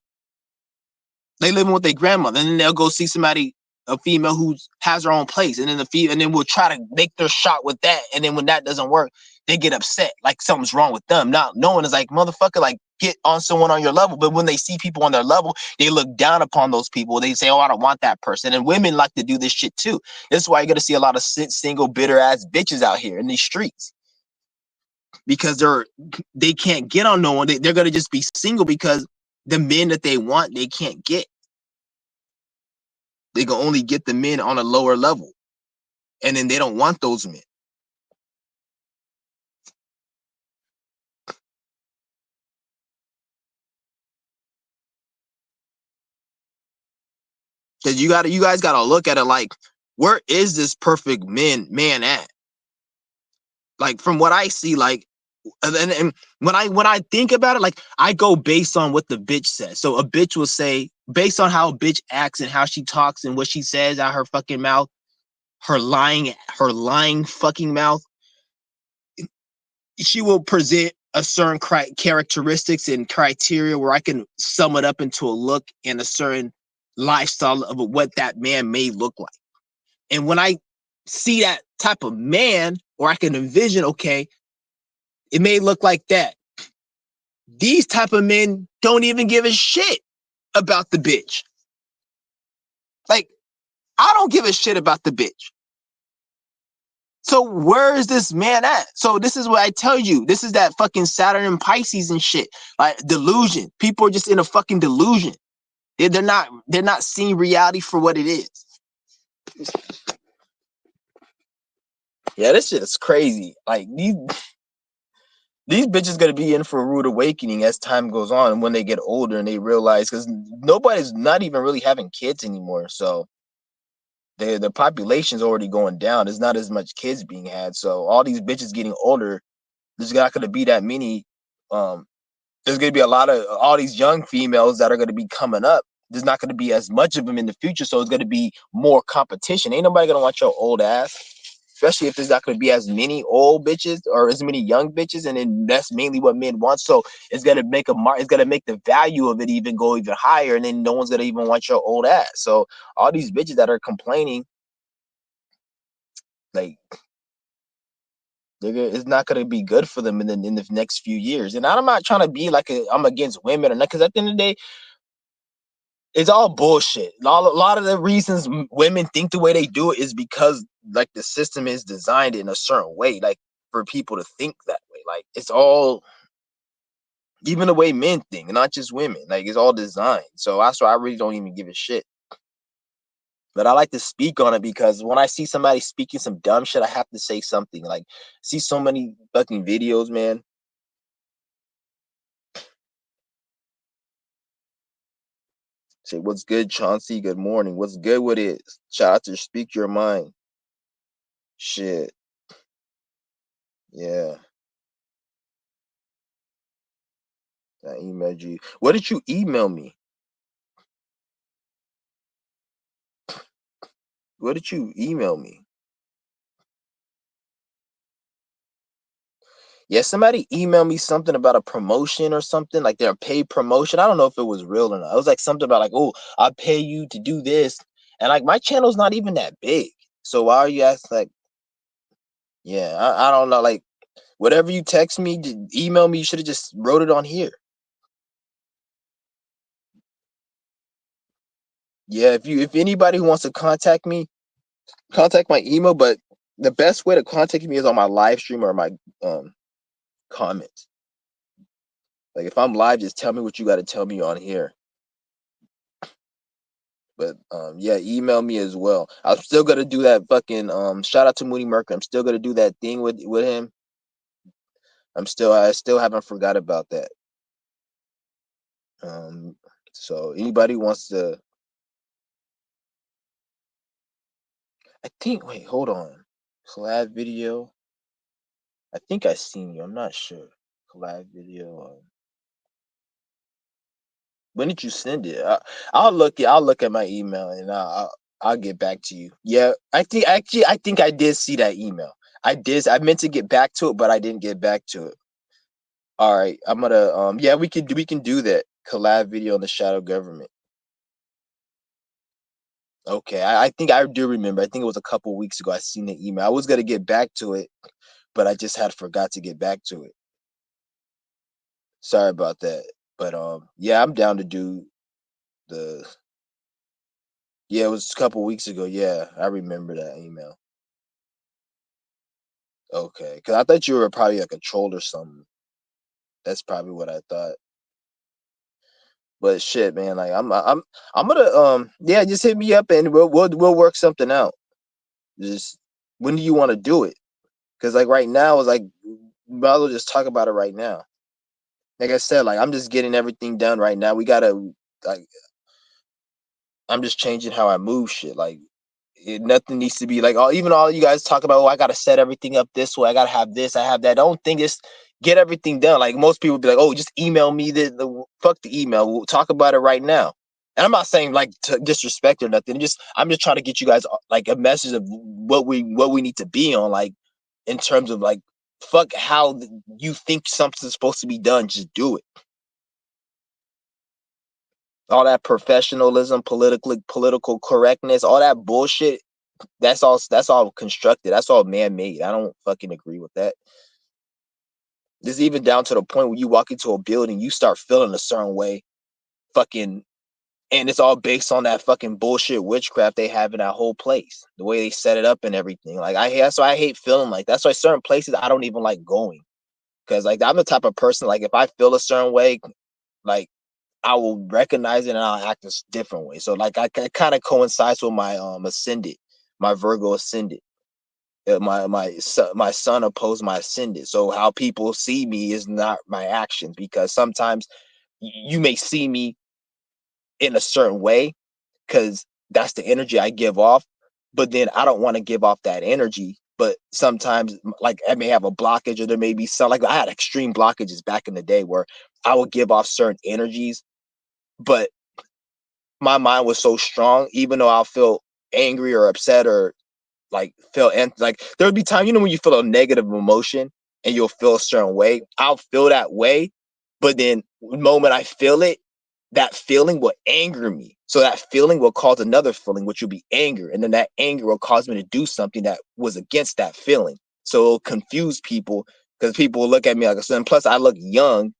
they living with their grandmother, and then they'll go see somebody, a female who has her own place, and then and then we'll try to make their shot with that, and then when that doesn't work, they get upset, like something's wrong with them. Not knowing is like motherfucker, like get on someone on your level. But when they see people on their level, they look down upon those people. They say, "Oh, I don't want that person." And women like to do this shit too. This is why you're gonna see a lot of single, bitter ass bitches out here in these streets because they can't get on no one. They're gonna just be single because the men that they want they can't get. They can only get the men on a lower level, and then they don't want those men. Because you guys gotta look at it like, where is this perfect man at? Like from what I see, like, and when I think about it, like I go based on what the bitch says. So a bitch will say based on how a bitch acts and how she talks and what she says out her fucking mouth, her lying fucking mouth. She will present a certain characteristics and criteria where I can sum it up into a look and a certain lifestyle of what that man may look like. And when I see that type of man, or I can envision, okay, it may look like that. These type of men don't even give a shit about the bitch. Like, I don't give a shit about the bitch. So where is this man at? So this is what I tell you. This is that fucking Saturn and Pisces and shit. Like delusion. People are just in a fucking delusion. They're not seeing reality for what it is. Yeah, this shit is crazy. Like these bitches gonna be in for a rude awakening as time goes on and when they get older and they realize because nobody's not even really having kids anymore. So the population's already going down. There's not as much kids being had. So all these bitches getting older, there's not gonna be that many um there's going to be a lot of all these young females that are going to be coming up. There's not going to be as much of them in the future, so it's going to be more competition. Ain't nobody going to want your old ass, especially if there's not going to be as many old bitches or as many young bitches, and then that's mainly what men want. So it's going to make it's going to make the value of it even go even higher, and then no one's going to even want your old ass. So all these bitches that are complaining, like it's not going to be good for them in the next few years. And I'm not trying to be like I'm against women or not, because at the end of the day, it's all bullshit. A lot of the reasons women think the way they do it is because like the system is designed in a certain way, like for people to think that way. Like it's all even the way men think, not just women. Like it's all designed. So that's why I really don't even give a shit. But I like to speak on it because when I see somebody speaking some dumb shit, I have to say something. Like see so many fucking videos, man. Say what's good, Chauncey? Good morning. What's good with it? Shout out to Speak Your Mind. Shit. Yeah. I emailed you. What did you email me? What did you email me? Yeah, somebody emailed me something about a promotion or something, like their paid promotion. I don't know if it was real or not. It was like something about like, oh, I'll pay you to do this. And like my channel's not even that big. So why are you asking like, yeah, I don't know. Like whatever you text me, email me, you should have just wrote it on here. Yeah, if anybody who wants to contact me, contact my email, but the best way to contact me is on my live stream or my um comments. Like if I'm live, just tell me what you got to tell me on here. But yeah, email me as well. I'm still gonna do that fucking shout out to Moody Mercury. I'm still gonna do that thing with him. I still haven't forgot about that. Um so anybody wants to I think wait, hold on. Collab video. I think I seen you. I'm not sure. Collab video. When did you send it? I'll look. I'll look at my email and I'll get back to you. Yeah, I think I did see that email. I did. I meant to get back to it, but I didn't get back to it. All right, I'm gonna yeah, we can do that collab video on the shadow government. Okay, I think I do remember. I think it was a couple weeks ago. I seen the email. I was gonna get back to it, but I just had forgot to get back to it. Sorry about that. But yeah, I'm down to do the. Yeah, it was a couple weeks ago. Yeah, I remember that email. Okay, because I thought you were probably like a troll or something. That's probably what I thought. But shit, man, like I'm gonna yeah, just hit me up and we'll work something out. Just when do you want to do it? Because like right now is like might as well just talk about it right now. Like I said, like I'm just getting everything done right now. We gotta like I'm just changing how I move shit. Like nothing needs to be like all even all you guys talk about, oh, I gotta set everything up this way, I gotta have this, I have that. I don't think it's get everything done. Like most people be like, oh, just email me the fuck the email. We'll talk about it right now. And I'm not saying like to disrespect or nothing. Just I'm just trying to get you guys like a message of what we need to be on, like in terms of like fuck how you think something's supposed to be done. Just do it. All that professionalism, political correctness, all that bullshit. That's all constructed. That's all man made. I don't fucking agree with that. This is even down to the point where you walk into a building, you start feeling a certain way, fucking, and it's all based on that fucking bullshit witchcraft they have in that whole place, the way they set it up and everything. Like that's why I hate feeling like that's why certain places I don't even like going because like I'm the type of person like if I feel a certain way, like I will recognize it and I'll act a different way. So like I kind of coincides with my ascendant, my Virgo ascendant. My sun opposed my ascendant. So how people see me is not my actions because sometimes you may see me in a certain way because that's the energy I give off, but then I don't want to give off that energy. But sometimes, like I may have a blockage, or there may be some like I had extreme blockages back in the day where I would give off certain energies, but my mind was so strong, even though I'll feel angry or upset or like feel and like there would be time, when you feel a negative emotion and you'll feel a certain way. I'll feel that way, but then the moment I feel it, that feeling will anger me. So that feeling will cause another feeling, which will be anger. And then that anger will cause me to do something that was against that feeling. So it'll confuse people because people will look at me like a son. Plus, I look young,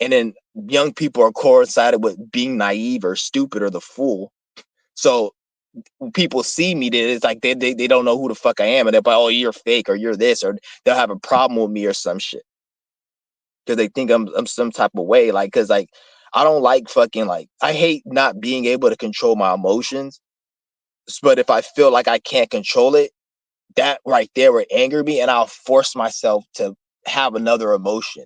and then young people are coincided with being naive or stupid or the fool. So people see me, then it's like they don't know who the fuck I am, and they're like, oh, you're fake or you're this, or they'll have a problem with me or some shit because they think I'm some type of way. Like, cause like I don't like fucking like I hate not being able to control my emotions. But if I feel like I can't control it, that right there would anger me, and I'll force myself to have another emotion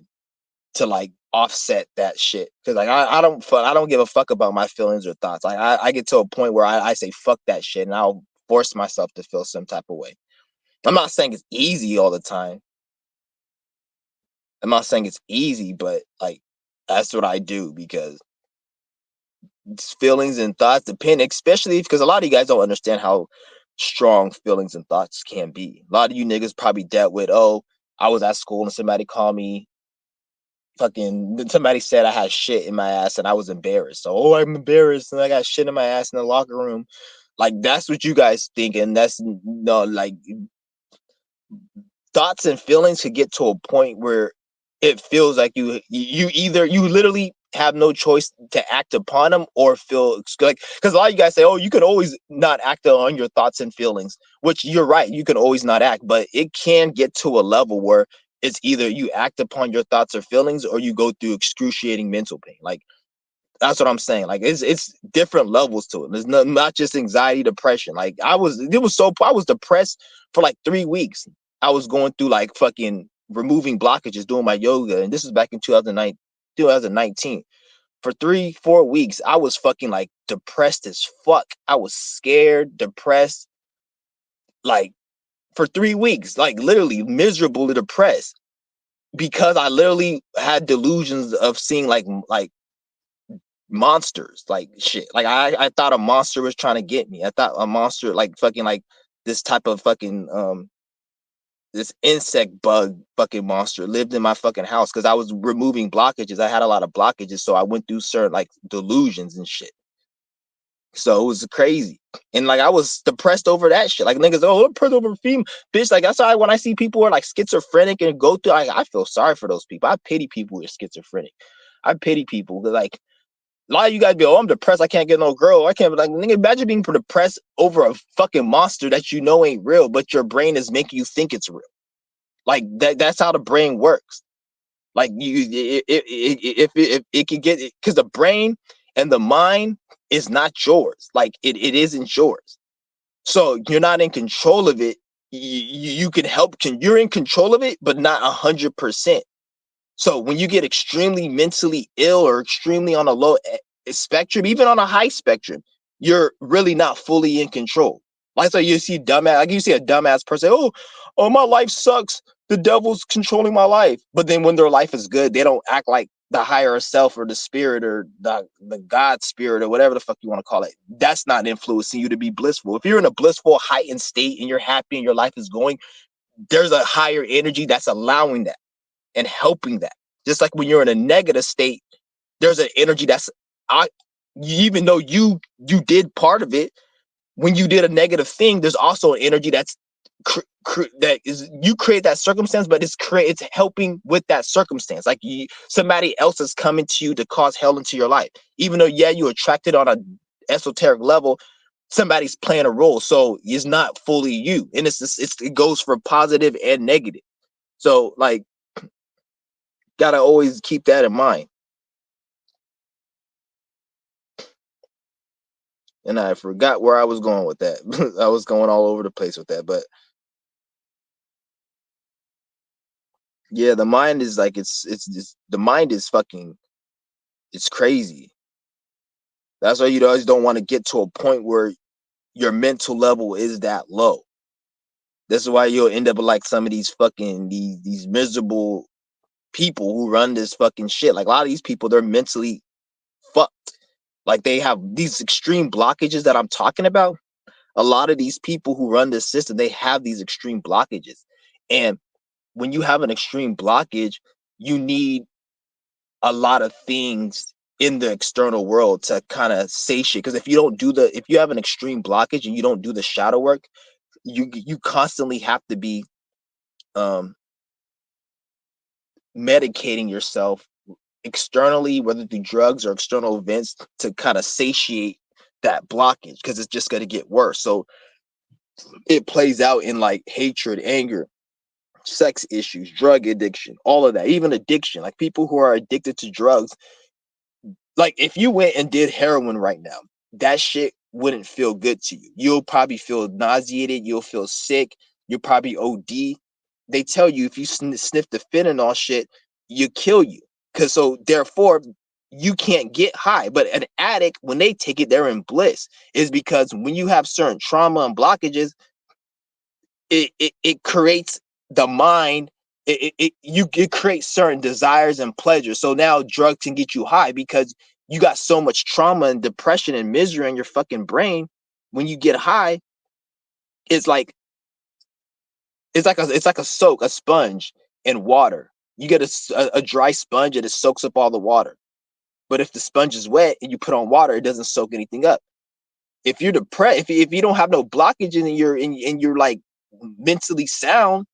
to like offset that shit. Cause like I don't give a fuck about my feelings or thoughts. Like I get to a point where I say fuck that shit and I'll force myself to feel some type of way. I'm not saying it's easy all the time. I'm not saying it's easy, but like that's what I do because feelings and thoughts depend, especially because a lot of you guys don't understand how strong feelings and thoughts can be. A lot of you niggas probably dealt with, oh, I was at school and somebody called me somebody said I had shit in my ass and I was embarrassed. So, oh, I'm embarrassed and I got shit in my ass in the locker room. Like that's what you guys think, and that's no like thoughts and feelings could get to a point where it feels like you either you literally have no choice to act upon them or feel like because a lot of you guys say, oh, you can always not act on your thoughts and feelings, which you're right, you can always not act, but it can get to a level where it's either you act upon your thoughts or feelings or you go through excruciating mental pain. Like that's what I'm saying. Like it's different levels to it. There's not just anxiety, depression. Like I was depressed for like 3 weeks. I was going through like fucking removing blockages, doing my yoga, and this is back in 2019. For 3-4 weeks, I was fucking like depressed as fuck. I was scared, depressed, like for 3 weeks, like literally miserably depressed because I literally had delusions of seeing like monsters, like shit. Like I thought a monster was trying to get me. I thought a monster like fucking like this type of fucking this insect bug fucking monster lived in my fucking house because I was removing blockages. I had a lot of blockages, so I went through certain like delusions and shit. So it was crazy. And like I was depressed over that shit. Like niggas, oh, I'm depressed over female bitch. Like that's why when I see people who are like schizophrenic and go through, I feel sorry for those people. I pity people who are schizophrenic. I pity people like a lot of you guys be, oh, I'm depressed. I can't get no girl. I can't. Like, nigga, imagine being depressed over a fucking monster that you know ain't real, but your brain is making you think it's real. Like that's how the brain works. Like if it can get it, because the brain and the mind is not yours. Like it isn't yours. So you're not in control of it. You can help. You're in control of it, but not 100%. So when you get extremely mentally ill or extremely on a low spectrum, even on a high spectrum, you're really not fully in control. Like so you see like you see a dumbass person, oh, my life sucks. The devil's controlling my life. But then when their life is good, they don't act like the higher self or the spirit or the God spirit or whatever the fuck you want to call it. That's not influencing you to be blissful. If you're in a blissful, heightened state and you're happy and your life is going, there's a higher energy that's allowing that and helping that. Just like when you're in a negative state, there's an energy that's even though you did part of it, when you did a negative thing, there's also an energy that's that is you create that circumstance, but it's helping with that circumstance. Like somebody else is coming to you to cause hell into your life, even though you attracted on a esoteric level. Somebody's playing a role, so it's not fully you, and it goes for positive and negative. So like gotta always keep that in mind. And I forgot where I was going with that. I was going all over the place with that, but yeah, the mind is like it's the mind is fucking it's crazy. That's why you always don't want to get to a point where your mental level is that low. This is why you'll end up with like some of these fucking these miserable people who run this fucking shit. Like a lot of these people, they're mentally fucked. Like they have these extreme blockages that I'm talking about. A lot of these people who run this system, they have these extreme blockages. And when you have an extreme blockage, you need a lot of things in the external world to kind of satiate. Because if you have an extreme blockage and you don't do the shadow work, you constantly have to be um medicating yourself externally, whether through drugs or external events, to kind of satiate that blockage because it's just going to get worse. So it plays out in like hatred, anger, sex issues, drug addiction, all of that, even addiction. Like people who are addicted to drugs, like if you went and did heroin right now, that shit wouldn't feel good to you. You'll probably feel nauseated, you'll feel sick, you'll probably OD. They tell you if you sniff the fentanyl shit, you kill you. Cause so therefore you can't get high. But an addict, when they take it, they're in bliss. Is because when you have certain trauma and blockages, it creates the mind. It creates certain desires and pleasures. So now drugs can get you high because you got so much trauma and depression and misery in your fucking brain. When you get high, it's like a soak, a sponge. and water. You get a dry sponge and it soaks up all the water. But if the sponge is wet and you put on water, it doesn't soak anything up. If you're depressed, if you don't have no blockage and you're like mentally sound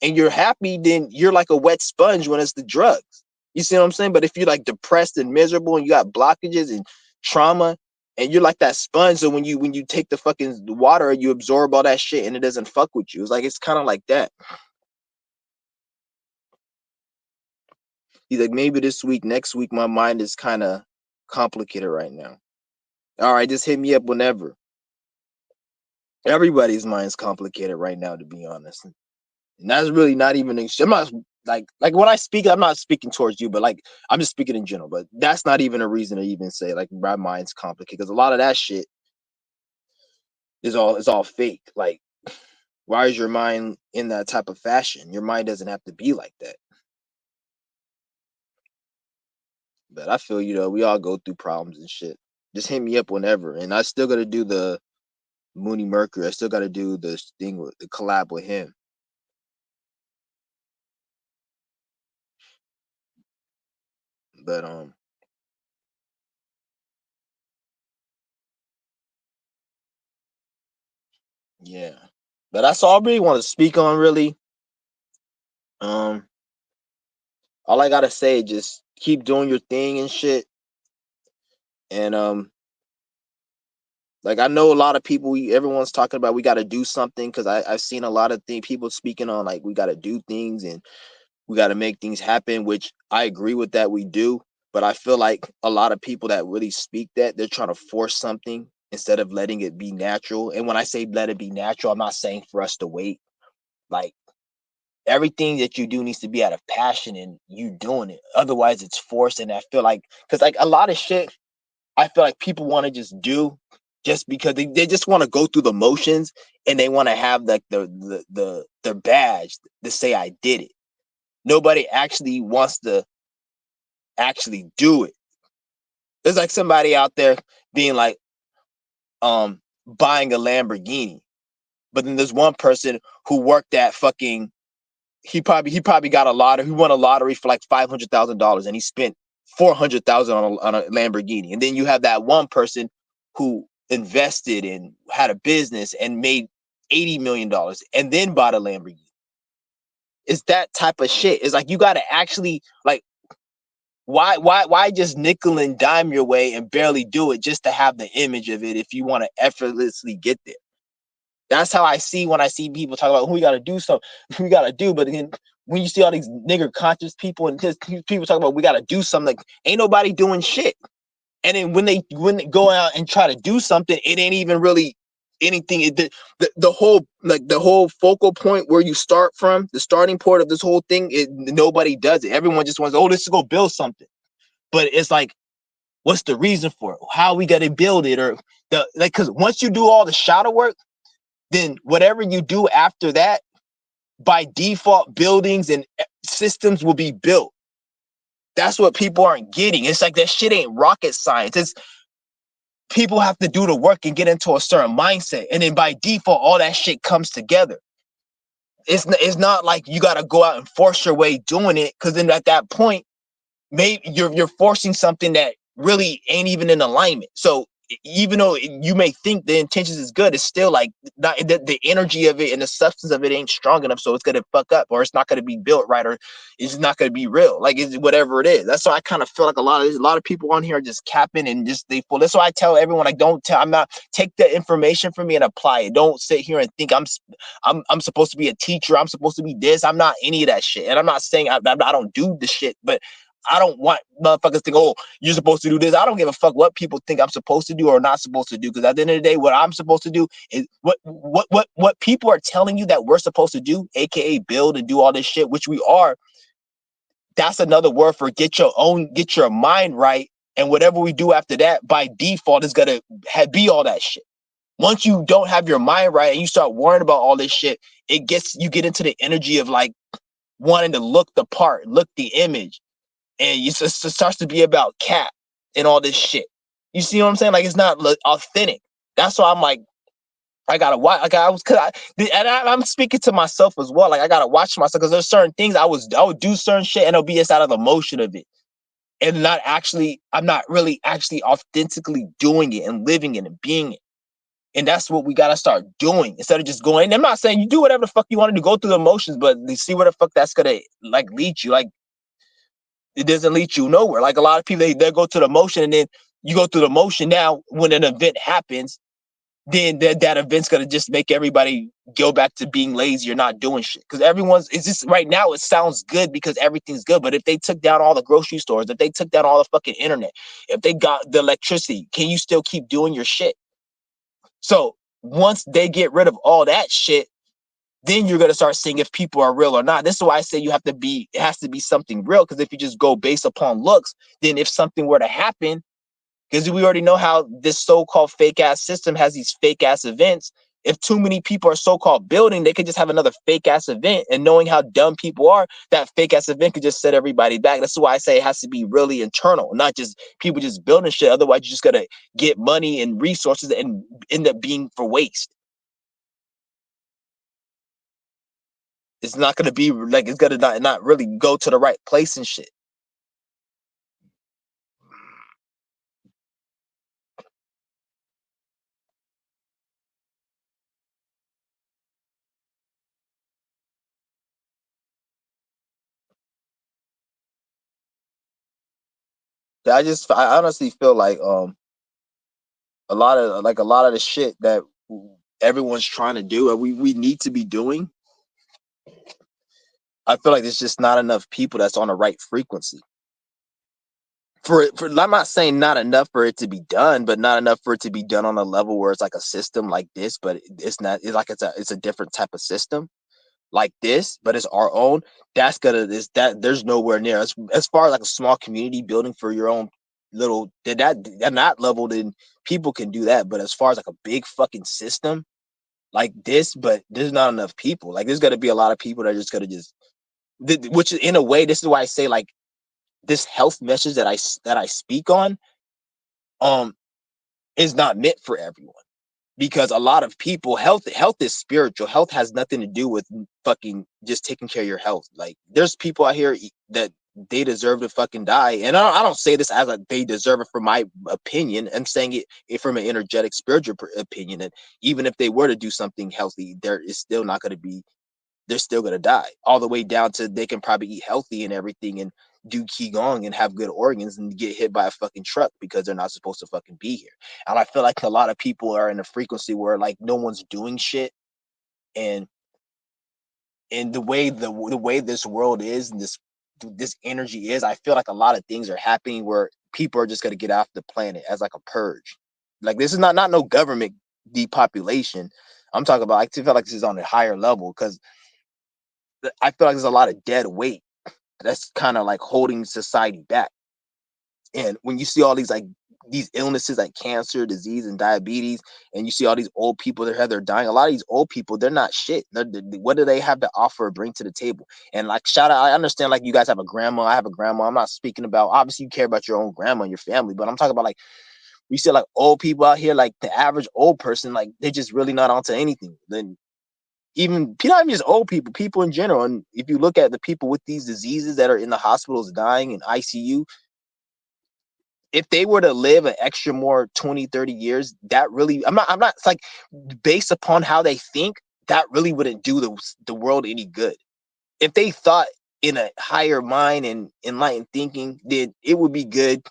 and you're happy, then you're like a wet sponge when it's the drugs. You see what I'm saying? But if you're like depressed and miserable and you got blockages and trauma and you're like that sponge, so when you take the fucking water, you absorb all that shit and it doesn't fuck with you. It's like it's kind of like that. He's like, maybe this week, next week, my mind is kind of complicated right now. All right, just hit me up whenever. Everybody's mind's complicated right now, to be honest. And that's really not even. I'm not like when I speak, I'm not speaking towards you, but like I'm just speaking in general. But that's not even a reason to even say like my mind's complicated because a lot of that shit is all fake. Like, why is your mind in that type of fashion? Your mind doesn't have to be like that. But I feel we all go through problems and shit. Just hit me up whenever, and I still got to do the Mooney Mercury. I still got to do this thing with the collab with him. But yeah. But that's all I really want to speak on. Really, all I gotta say, just keep doing your thing and shit. And like I know a lot of people, everyone's talking about we got to do something because I've seen a lot of people speaking on like we got to do things and we got to make things happen, which I agree with that we do. But I feel like a lot of people that really speak that they're trying to force something instead of letting it be natural. And when I say let it be natural, I'm not saying for us to wait. Like everything that you do needs to be out of passion and you doing it. Otherwise, it's forced. And I feel like because like a lot of shit, I feel like people want to just do just because they just want to go through the motions and they want to have like their badge to say I did it. Nobody actually wants to actually do it. There's like somebody out there being like buying a Lamborghini, but then there's one person who worked at fucking he probably got a lottery. He won a lottery for like $500,000 and he spent 400,000 on a Lamborghini. And then you have that one person who invested and had a business and made $80 million and then bought a Lamborghini. It's that type of shit. It's like you got to actually like why just nickel and dime your way and barely do it just to have the image of it if you want to effortlessly get there. That's how I see when I see people talk about who we got to do something, we got to do. But then when you see all these nigger conscious people and just people talk about we got to do something, like ain't nobody doing shit. And then when they go out and try to do something, it ain't even really anything. The whole like the whole focal point where you start from, the starting point of this whole thing, nobody does it. Everyone just wants, oh, let's go build something. But it's like, what's the reason for it? How we got to build it, or the like? Because once you do all the shadow work, then whatever you do after that, by default, buildings and systems will be built. That's what people aren't getting. It's like that shit ain't rocket science. It's people have to do the work and get into a certain mindset, and then by default, all that shit comes together. It's not like you got to go out and force your way doing it, because then at that point, maybe you're forcing something that really ain't even in alignment. So even though you may think the intentions is good, it's still like not the energy of it and the substance of it ain't strong enough, so it's gonna fuck up, or it's not gonna be built right, or it's not gonna be real. Like it's whatever it is. That's why I kind of feel like a lot of people on here are just capping and just they full. That's why I tell everyone like I'm not take the information from me and apply it. Don't sit here and think I'm supposed to be a teacher. I'm supposed to be this. I'm not any of that shit. And I'm not saying I don't do the shit, but I don't want motherfuckers to think, oh, you're supposed to do this. I don't give a fuck what people think I'm supposed to do or not supposed to do. Because at the end of the day, what I'm supposed to do is what people are telling you that we're supposed to do, aka build and do all this shit, which we are. That's another word for get your mind right. And whatever we do after that, by default, is gonna be all that shit. Once you don't have your mind right and you start worrying about all this shit, you get into the energy of like wanting to look the part, look the image, and it starts to be about cap and all this shit. You see what I'm saying? Like it's not authentic. That's why I'm like, I gotta watch. Like I'm speaking to myself as well. Like I gotta watch myself because there's certain things I would do certain shit and it'll be just out of the motion of it and not actually. I'm not really actually authentically doing it and living it and being it. And that's what we gotta start doing instead of just going. And I'm not saying you do whatever the fuck you want to do, go through the emotions, but you see where the fuck that's gonna like lead you. Like it doesn't lead you nowhere. Like a lot of people, they go to the motion and then you go through the motion. Now, when an event happens, then that event's gonna just make everybody go back to being lazy or not doing shit. Because it's just right now it sounds good because everything's good. But if they took down all the grocery stores, if they took down all the fucking internet, if they got the electricity, can you still keep doing your shit? So once they get rid of all that shit, then you're gonna start seeing if people are real or not. This is why I say it has to be something real. Because if you just go based upon looks, then if something were to happen, because we already know how this so-called fake ass system has these fake ass events. If too many people are so-called building, they could just have another fake ass event. And knowing how dumb people are, that fake ass event could just set everybody back. That's why I say it has to be really internal, not just people just building shit. Otherwise, you're just gonna get money and resources and end up being for waste. It's not gonna be like it's gonna not really go to the right place and shit. I honestly feel like a lot of the shit that everyone's trying to do and we need to be doing. I feel like there's just not enough people that's on the right frequency for I'm not saying not enough for it to be done, but not enough for it to be done on a level where it's like a system like this, but it's not. It's like it's a different type of system like this, but it's our own. That's gonna is that there's nowhere near as far as like a small community building for your own little that level, then people can do that. But as far as like a big fucking system like this, but there's not enough people. Like there's gonna be a lot of people that are just gonna just which in a way, this is why I say like this health message that I speak on um is not meant for everyone because a lot of people health is spiritual. Health has nothing to do with fucking just taking care of your health. Like there's people out here that they deserve to fucking die, and I don't say this as like they deserve it for my opinion. I'm saying it from an energetic spiritual opinion, and even if they were to do something healthy, there is still not going to be they're still gonna die. All the way down to they can probably eat healthy and everything and do qigong and have good organs and get hit by a fucking truck because they're not supposed to fucking be here. And I feel like a lot of people are in a frequency where like no one's doing shit and the way this world is and this energy is, I feel like a lot of things are happening where people are just gonna get off the planet as like a purge. Like this is not no government depopulation. I'm talking about I feel like this is on a higher level because I feel like there's a lot of dead weight that's kind of like holding society back. And when you see all these illnesses like cancer, disease, and diabetes, and you see all these old people that they're dying, a lot of these old people, they're not shit. What do they have to offer or bring to the table? And like shout out, I understand like you guys have a grandma, I have a grandma. I'm not speaking about obviously you care about your own grandma and your family, but I'm talking about like we see like old people out here, like the average old person, like they're just really not onto anything. Then even not even just old people, people in general. And if you look at the people with these diseases that are in the hospitals dying in ICU, if they were to live an extra more 20, 30 years, that really I'm not it's like based upon how they think, that really wouldn't do the world any good. If they thought in a higher mind and enlightened thinking, then it would be good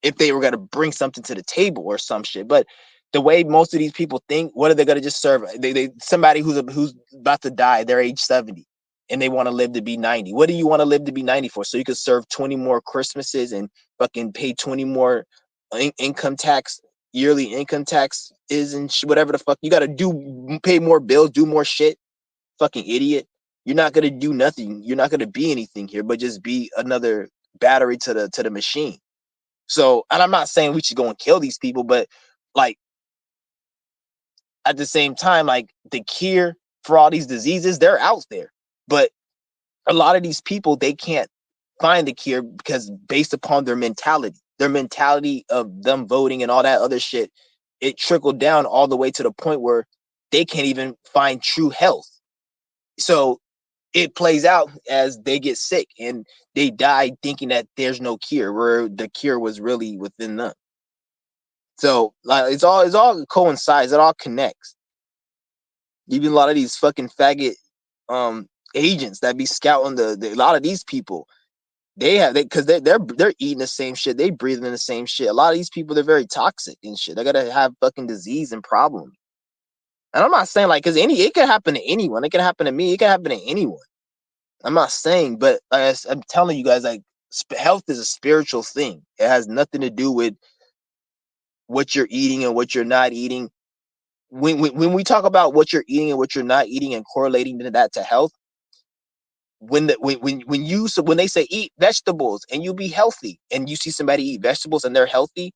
if they were going to bring something to the table or some shit. But the way most of these people think, what are they going to just serve? They somebody who's about to die, they're age 70 and they want to live to be 90. What do you want to live to be 90 for? So you could serve 20 more Christmases and fucking pay 20 more income tax, yearly income tax is and whatever the fuck you got to do, pay more bills, do more shit. Fucking idiot. You're not going to do nothing. You're not going to be anything here, but just be another battery to the machine. So, and I'm not saying we should go and kill these people, but like at the same time, like the cure for all these diseases, they're out there. But a lot of these people, they can't find the cure because based upon their mentality of them voting and all that other shit, it trickled down all the way to the point where they can't even find true health. So it plays out as they get sick and they die thinking that there's no cure, where the cure was really within them. So like it's all coincides, it all connects. Even a lot of these fucking faggot agents that be scouting a lot of these people, they have because they're eating the same shit, they breathing in the same shit. A lot of these people, they're very toxic and shit. They gotta have fucking disease and problems. And I'm not saying like because it could happen to anyone. It can happen to me. It can happen to anyone. I'm not saying, but I'm telling you guys, like health is a spiritual thing. It has nothing to do with what you're eating and what you're not eating. When we talk about what you're eating and what you're not eating and correlating that to health, when they say eat vegetables and you'll be healthy, and you see somebody eat vegetables and they're healthy,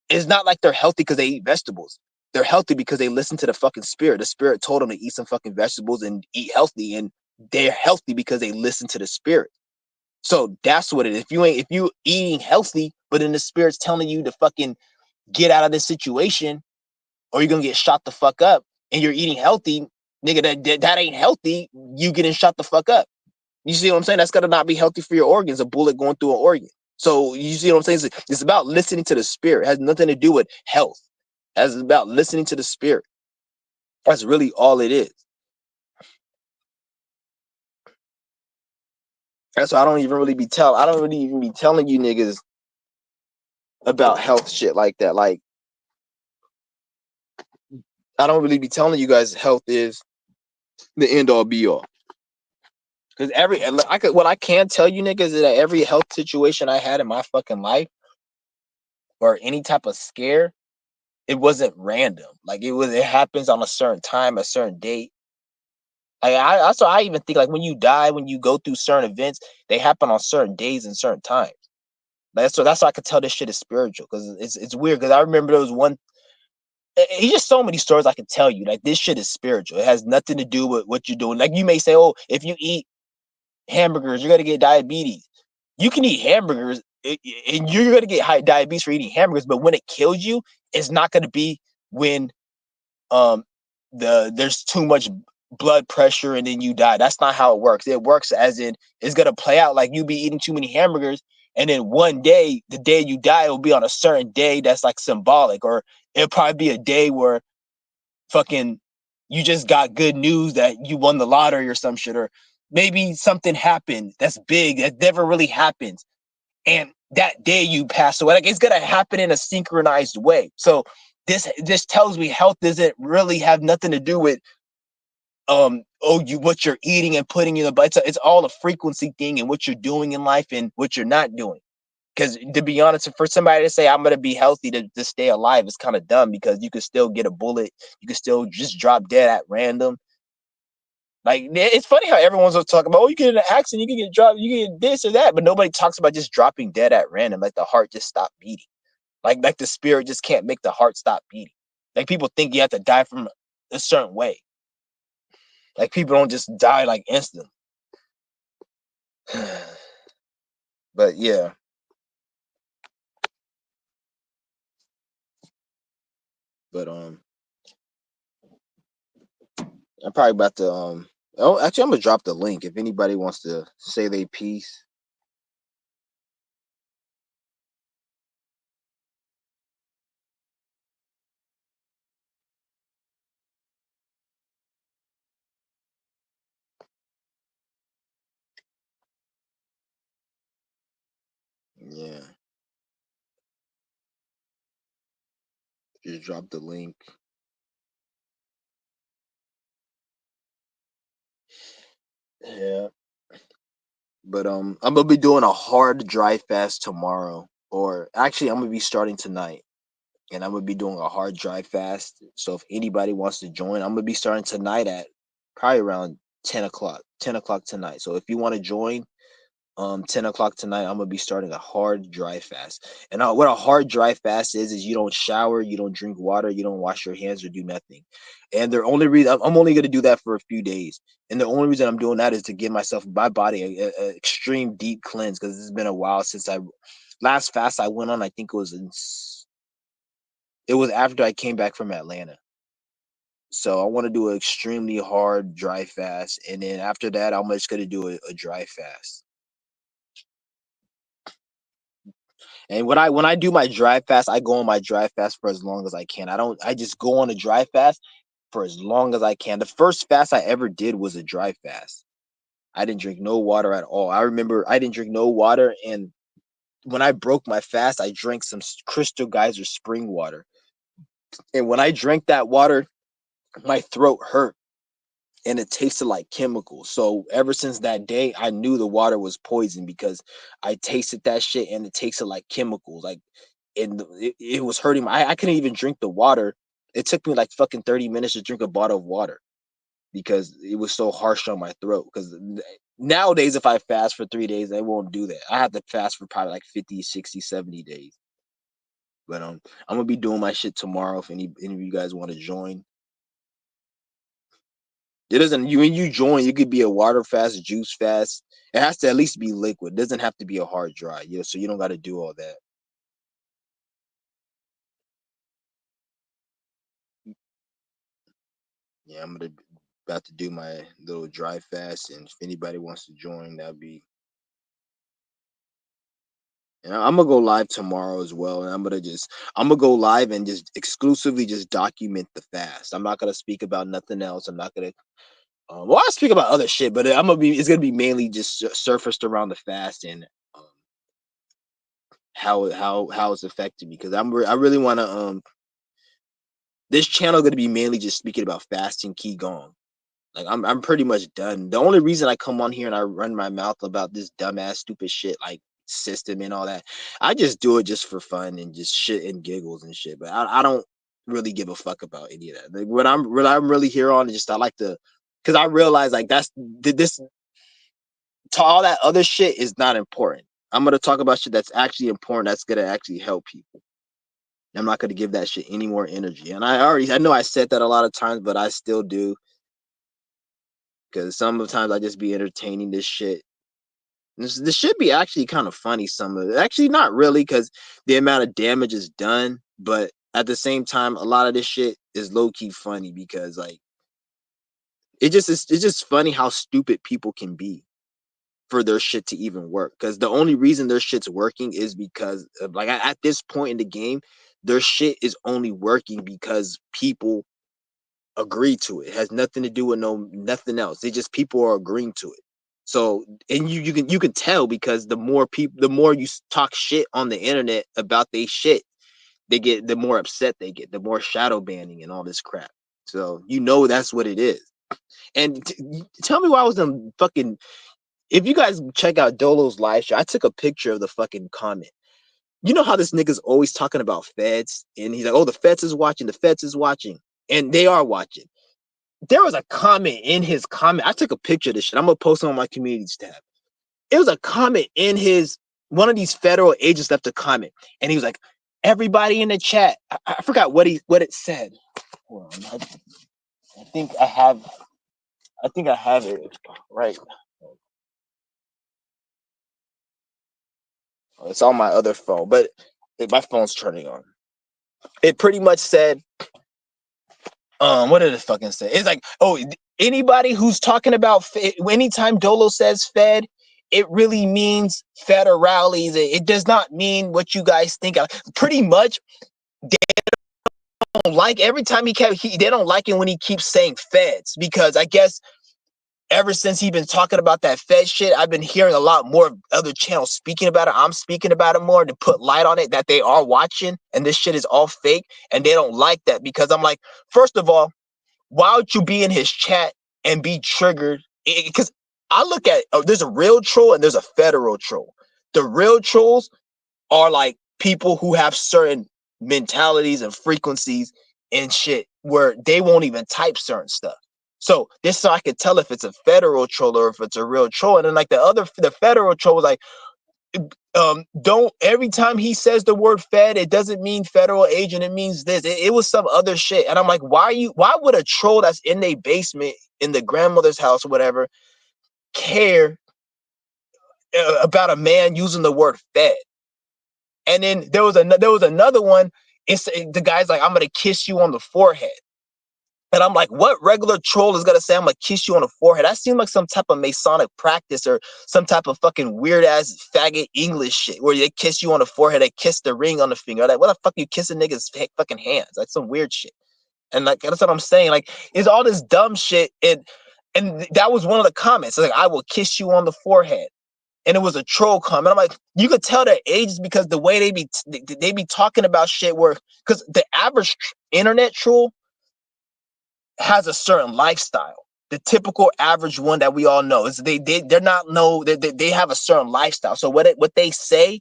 it's not like they're healthy because they eat vegetables. They're healthy because they listen to the fucking spirit. The spirit told them to eat some fucking vegetables and eat healthy, and they're healthy because they listen to the spirit. So that's what it is. If you eating healthy, but then the spirit's telling you to fucking get out of this situation, or you're gonna get shot the fuck up, and you're eating healthy, nigga, that ain't healthy. You getting shot the fuck up. You see what I'm saying? That's gotta not be healthy for your organs. A bullet going through an organ. So you see what I'm saying? It's about listening to the spirit. It has nothing to do with health. It's about listening to the spirit. That's really all it is. That's why I don't really even be telling you niggas about health shit like that. Like I don't really be telling you guys health is the end all be all. Because what I can tell you niggas is that every health situation I had in my fucking life, or any type of scare, it wasn't random. Like it happens on a certain time, a certain date. I even think like when you die, when you go through certain events, they happen on certain days and certain times. That's why I could tell this shit is spiritual, because it's weird. Because I remember there was one. It's just so many stories I can tell you. Like this shit is spiritual. It has nothing to do with what you're doing. Like you may say, oh, if you eat hamburgers, you're gonna get diabetes. You can eat hamburgers, and you're gonna get high diabetes for eating hamburgers. But when it kills you, it's not gonna be when um there's too much blood pressure and then you die. That's not how it works. It works as in it's gonna play out like you be eating too many hamburgers, and then one day, the day you die, it will be on a certain day that's like symbolic, or it'll probably be a day where fucking you just got good news that you won the lottery or some shit, or maybe something happened that's big that never really happens, and that day you pass away. Like it's gonna happen in a synchronized way. So this tells me health doesn't really have nothing to do with what you're eating and putting in the butt. It's all a frequency thing, and what you're doing in life and what you're not doing. Because to be honest, for somebody to say I'm gonna be healthy to stay alive is kind of dumb, because you could still get a bullet, you could still just drop dead at random. Like it's funny how everyone's talking about, oh, you get in an accident, you can get dropped, you get this or that, but nobody talks about just dropping dead at random, like the heart just stopped beating, like the spirit just can't make the heart stop beating. Like people think you have to die from a certain way. Like people don't just die like instant. But yeah, but I'm probably about to oh, actually I'm gonna drop the link if anybody wants to say they piece. Yeah, just drop the link. Yeah, but I'm gonna be doing a hard dry fast tomorrow, or actually I'm gonna be starting tonight, and I'm gonna be doing a hard dry fast. So if anybody wants to join, I'm gonna be starting tonight at probably around 10 o'clock, 10 o'clock tonight. So if you want to join, 10 o'clock tonight, I'm gonna be starting a hard dry fast. And what a hard dry fast is you don't shower, you don't drink water, you don't wash your hands or do nothing. And the only reason I'm only gonna do that for a few days, and the only reason I'm doing that is to give my body a extreme deep cleanse, because it's been a while since I last fast I went on. I think it was after I came back from Atlanta. So I want to do an extremely hard dry fast, and then after that, I'm just gonna do a dry fast. And when I do my dry fast, I go on my dry fast for as long as I can. I just go on a dry fast for as long as I can. The first fast I ever did was a dry fast. I didn't drink no water at all. I remember I didn't drink no water, and when I broke my fast, I drank some Crystal Geyser spring water. And when I drank that water, my throat hurt and it tasted like chemicals. So ever since that day, I knew the water was poison because I tasted that shit and it tasted like chemicals. Like, and it was hurting. I couldn't even drink the water. It took me like fucking 30 minutes to drink a bottle of water because it was so harsh on my throat. Because nowadays, if I fast for 3 days, I won't do that. I have to fast for probably like 50, 60, 70 days. But I'm gonna be doing my shit tomorrow. If any of you guys want to join, it doesn't. You when you join, you could be a water fast, juice fast. It has to at least be liquid. It doesn't have to be a hard dry. Yeah, so you don't got to do all that. Yeah, I'm gonna about to do my little dry fast, and if anybody wants to join, that'll be. And I'm gonna go live tomorrow as well, and I'm gonna go live and just exclusively just document the fast. I'm not gonna speak about nothing else. I'm not gonna. Well, I'll speak about other shit, but it's gonna be mainly just surfaced around the fast and um, how it's affected me because I really want to this channel gonna be mainly just speaking about fasting qigong. Like I'm pretty much done. The only reason I come on here and I run my mouth about this dumbass stupid shit like system and all that, I just do it just for fun and just shit and giggles and shit. But I don't really give a fuck about any of that. Like what I'm really here on is just I like to because I realize like that's this to all that other shit is not important. I'm gonna talk about shit that's actually important that's gonna actually help people. I'm not gonna give that shit any more energy. And I know I said that a lot of times, but I still do because sometimes I just be entertaining this shit. This should be actually kind of funny. Some of it, actually not really, because the amount of damage is done. But at the same time, a lot of this shit is low key funny because like it's just funny how stupid people can be for their shit to even work. Because the only reason their shit's working is because of, like at this point in the game, their shit is only working because people agree to it. It has nothing to do with nothing else. They just people are agreeing to it. So and you can tell because the more you talk shit on the internet about they shit, they get the more upset they get, the more shadow banning and all this crap. So that's what it is. And tell me why I was in fucking. If you guys check out Dolo's live show, I took a picture of the fucking comment. You know how this nigga's always talking about feds, and he's like, "Oh, the feds is watching. The feds is watching," and they are watching. There was a comment in his comment. I took a picture of this shit. I'm gonna post it on my communities tab. It was a comment in his one of these federal agents left a comment, and he was like, "Everybody in the chat." I forgot what it said. Hold on, I think I have. I think I have it right. It's on my other phone, but my phone's turning on. It pretty much said, what did it fucking say? It's like, oh, anybody who's talking about anytime Dolo says Fed, it really means federales. It does not mean what you guys think. Pretty much, they don't like every time they don't like it when he keeps saying Feds because I guess ever since he's been talking about that Fed shit, I've been hearing a lot more of other channels speaking about it. I'm speaking about it more to put light on it that they are watching and this shit is all fake and they don't like that because I'm like, first of all, why would you be in his chat and be triggered? Because I look at there's a real troll and there's a federal troll. The real trolls are like people who have certain mentalities and frequencies and shit where they won't even type certain stuff. So this so I could tell if it's a federal troll or if it's a real troll. And then like the federal troll was like, don't every time he says the word Fed, it doesn't mean federal agent, it means this. It was some other shit. And I'm like, why would a troll that's in their basement in the grandmother's house or whatever care about a man using the word Fed? And then there was another one. The guy's like, I'm gonna kiss you on the forehead. And I'm like, what regular troll is gonna say I'm gonna kiss you on the forehead? That seems like some type of Masonic practice or some type of fucking weird ass faggot English shit where they kiss you on the forehead, they kiss the ring on the finger. Like, what the fuck you kissing niggas' fucking hands? Like some weird shit. And like that's what I'm saying. Like, it's all this dumb shit. And that was one of the comments. Like, I will kiss you on the forehead. And it was a troll comment. I'm like, you could tell their ages because the way they be talking about shit where because the average internet troll has a certain lifestyle. The typical average one that we all know is they're not no they have a certain lifestyle. So what they say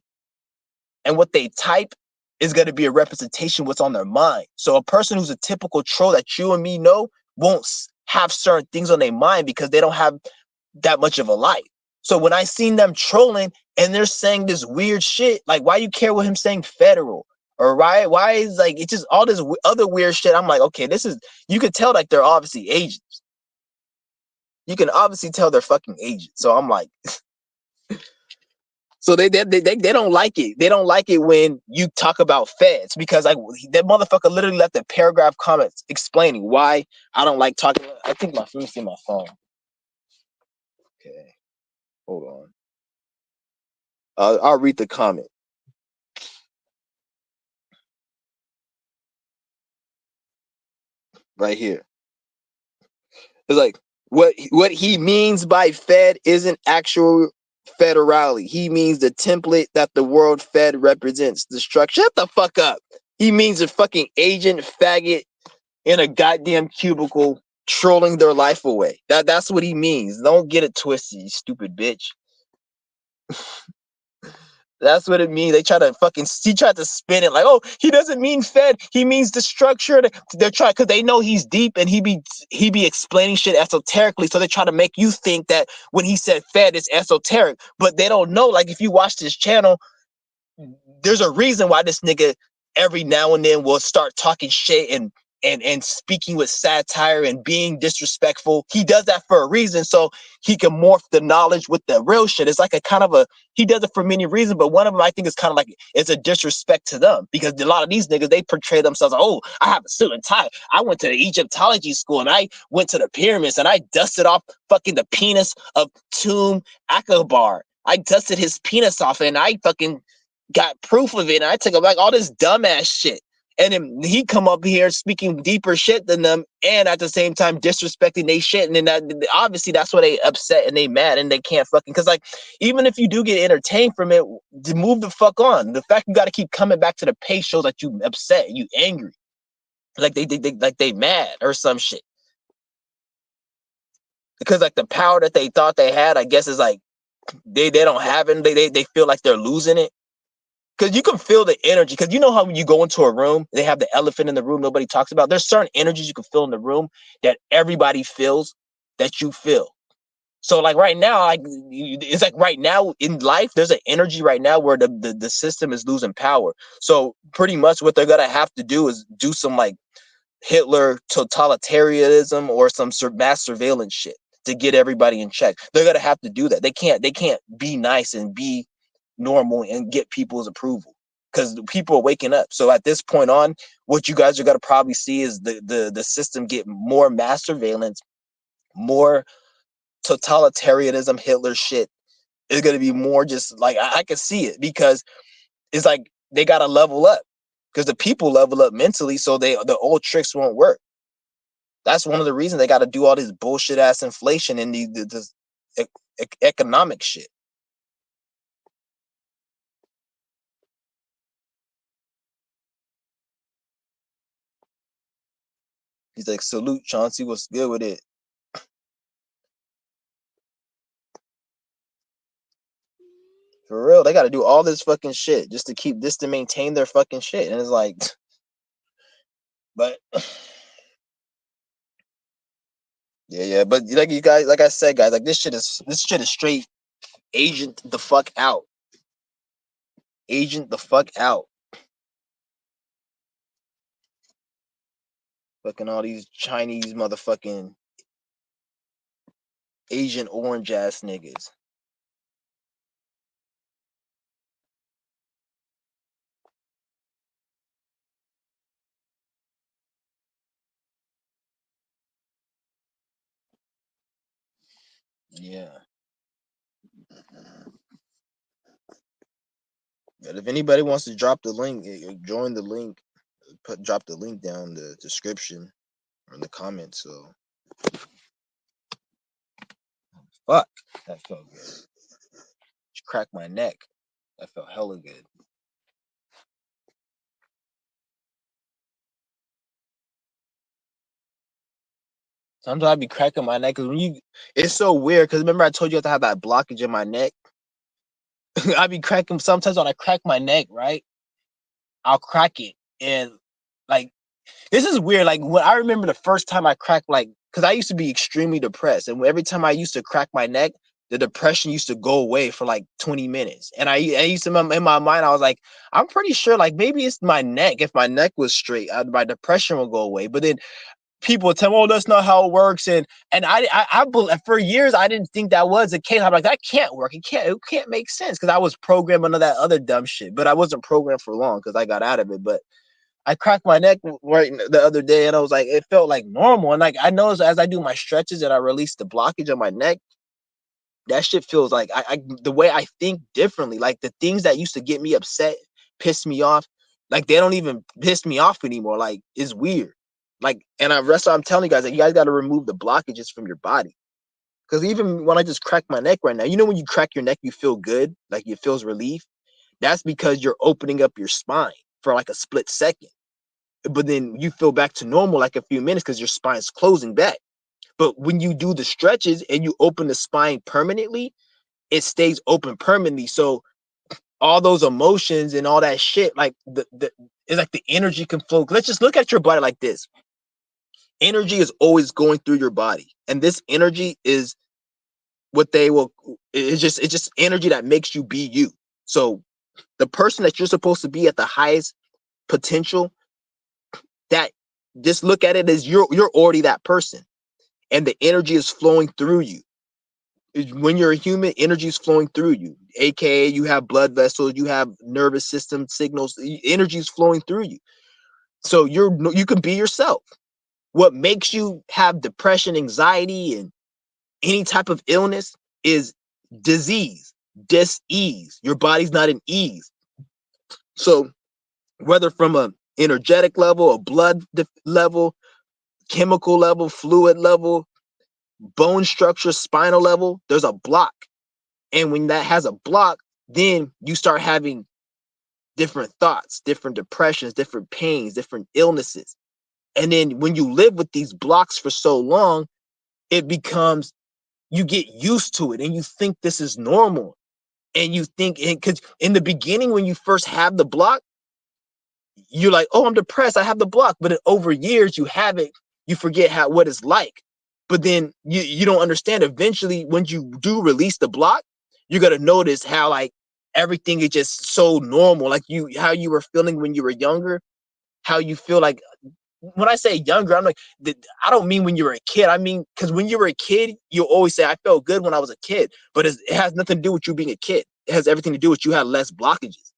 and what they type is going to be a representation of what's on their mind. So a person who's a typical troll that you and me know won't have certain things on their mind because they don't have that much of a life. So when I seen them trolling and they're saying this weird shit, like why you care what him saying federal? Or why is like it's just all this other weird shit. I'm like, okay, this is you could tell like they're obviously agents. You can obviously tell they're fucking agents. So I'm like, so they don't like it. They don't like it when you talk about feds because like that motherfucker literally left a paragraph comments explaining why I don't like talking. I think let me see my phone. Okay, hold on. I'll read the comment right here. It's like what he means by Fed isn't actual federally. He means the template that the world Fed represents. The structure. Shut the fuck up. He means a fucking agent faggot in a goddamn cubicle trolling their life away. That's what he means. Don't get it twisted, you stupid bitch. That's what it means. They try to fucking he tried to spin it like, oh, he doesn't mean Fed. He means the structure. They're trying because they know he's deep and he be explaining shit esoterically. So they try to make you think that when he said Fed, it's esoteric. But they don't know. Like if you watch this channel, there's a reason why this nigga every now and then will start talking shit and speaking with satire and being disrespectful. He does that for a reason, so he can morph the knowledge with the real shit. It's like a kind of a he does it for many reasons, but one of them I think is kind of like it's a disrespect to them because a lot of these niggas they portray themselves. Oh, I have a suit and tie. I went to the Egyptology school and I went to the pyramids and I dusted off fucking the penis of Tomb Akbar. I dusted his penis off and I fucking got proof of it. And I took like all this dumbass shit. And then he come up here speaking deeper shit than them, and at the same time disrespecting they shit. And then that obviously that's why they upset and they mad and they can't fucking because like even if you do get entertained from it, move the fuck on. The fact you got to keep coming back to the page shows that you upset, you angry, like they mad or some shit. Because like the power that they thought they had, I guess is like they don't have it. They feel like they're losing it. Because you can feel the energy. Because you know how when you go into a room, they have the elephant in the room nobody talks about. There's certain energies you can feel in the room that everybody feels that you feel. So like right now, like it's like right now in life, there's an energy right now where the system is losing power. So pretty much what they're gonna have to do is do some like Hitler totalitarianism or some mass surveillance shit to get everybody in check. They're gonna have to do that. They can't be nice and be normal and get people's approval because people are waking up. So at this point on, what you guys are gonna probably see is the system get more mass surveillance, more totalitarianism, Hitler shit. Is gonna be more just like I can see it because it's like they gotta level up because the people level up mentally, so the old tricks won't work. That's one of the reasons they got to do all this bullshit ass inflation and this economic shit. He's like, salute, Chauncey. What's good with it? For real, they got to do all this fucking shit just to keep this to maintain their fucking shit. And it's like, but yeah. But like you guys, like I said, guys, like this shit is straight agent the fuck out. Agent the fuck out. Fucking all these Chinese motherfucking Agent Orange ass niggas. Yeah. But if anybody wants to drop the link, join the link. Drop the link down in the description or in the comments. So fuck, that felt good. Just cracked my neck. That felt hella good. Sometimes I be cracking my neck because it's so weird. Because remember I told you I have to have that blockage in my neck. I be cracking sometimes when I crack my neck, right? I'll crack it and like this is weird. Like when I remember the first time I cracked, like, because I used to be extremely depressed, and every time I used to crack my neck, the depression used to go away for like 20 minutes. And I used to in my mind, I was like, I'm pretty sure, like maybe it's my neck. If my neck was straight, my depression will go away. But then people would tell me, "Oh, that's not how it works." And for years I didn't think that was the case. I'm like, that can't work. It can't make sense because I was programmed under that other dumb shit. But I wasn't programmed for long because I got out of it. But I cracked my neck right the other day, and I was like, it felt like normal. And like I noticed as I do my stretches and I release the blockage on my neck, that shit feels like I the way I think differently. Like the things that used to get me upset, piss me off, like they don't even piss me off anymore. Like it's weird. Like, and that's what I'm telling you guys. Like, you guys got to remove the blockages from your body. Because even when I just crack my neck right now, you know, when you crack your neck, you feel good, like it feels relief. That's because you're opening up your spine for like a split second, but then you feel back to normal like a few minutes because your spine's closing back. But when you do the stretches and you open the spine permanently, it stays open permanently. So all those emotions and all that shit, like it's like the energy can flow. Let's just look at your body like this. Energy is always going through your body, and this energy is what they will. It's just energy that makes you be you. So the person that you're supposed to be at the highest potential, that just look at it as you're already that person, and the energy is flowing through you. When you're a human, energy is flowing through you, aka you have blood vessels, you have nervous system signals, energy is flowing through you. So you can be yourself. What makes you have depression, anxiety, and any type of illness is disease, dis-ease. Your body's not in ease. So whether from a energetic level, a blood level, chemical level, fluid level, bone structure, spinal level, there's a block. And when that has a block, then you start having different thoughts, different depressions, different pains, different illnesses. And then when you live with these blocks for so long, it becomes, you get used to it and you think this is normal. And you think, because in the beginning, when you first have the block, you're like, oh, I'm depressed, I have the block. But over years, you have it, you forget what it's like. But then you don't understand. Eventually, when you do release the block, you're gonna notice how like everything is just so normal. Like how you were feeling when you were younger, how you feel like when I say younger, I'm like, I don't mean when you were a kid. I mean, because when you were a kid, you always say, I felt good when I was a kid. But it has nothing to do with you being a kid. It has everything to do with you had less blockages.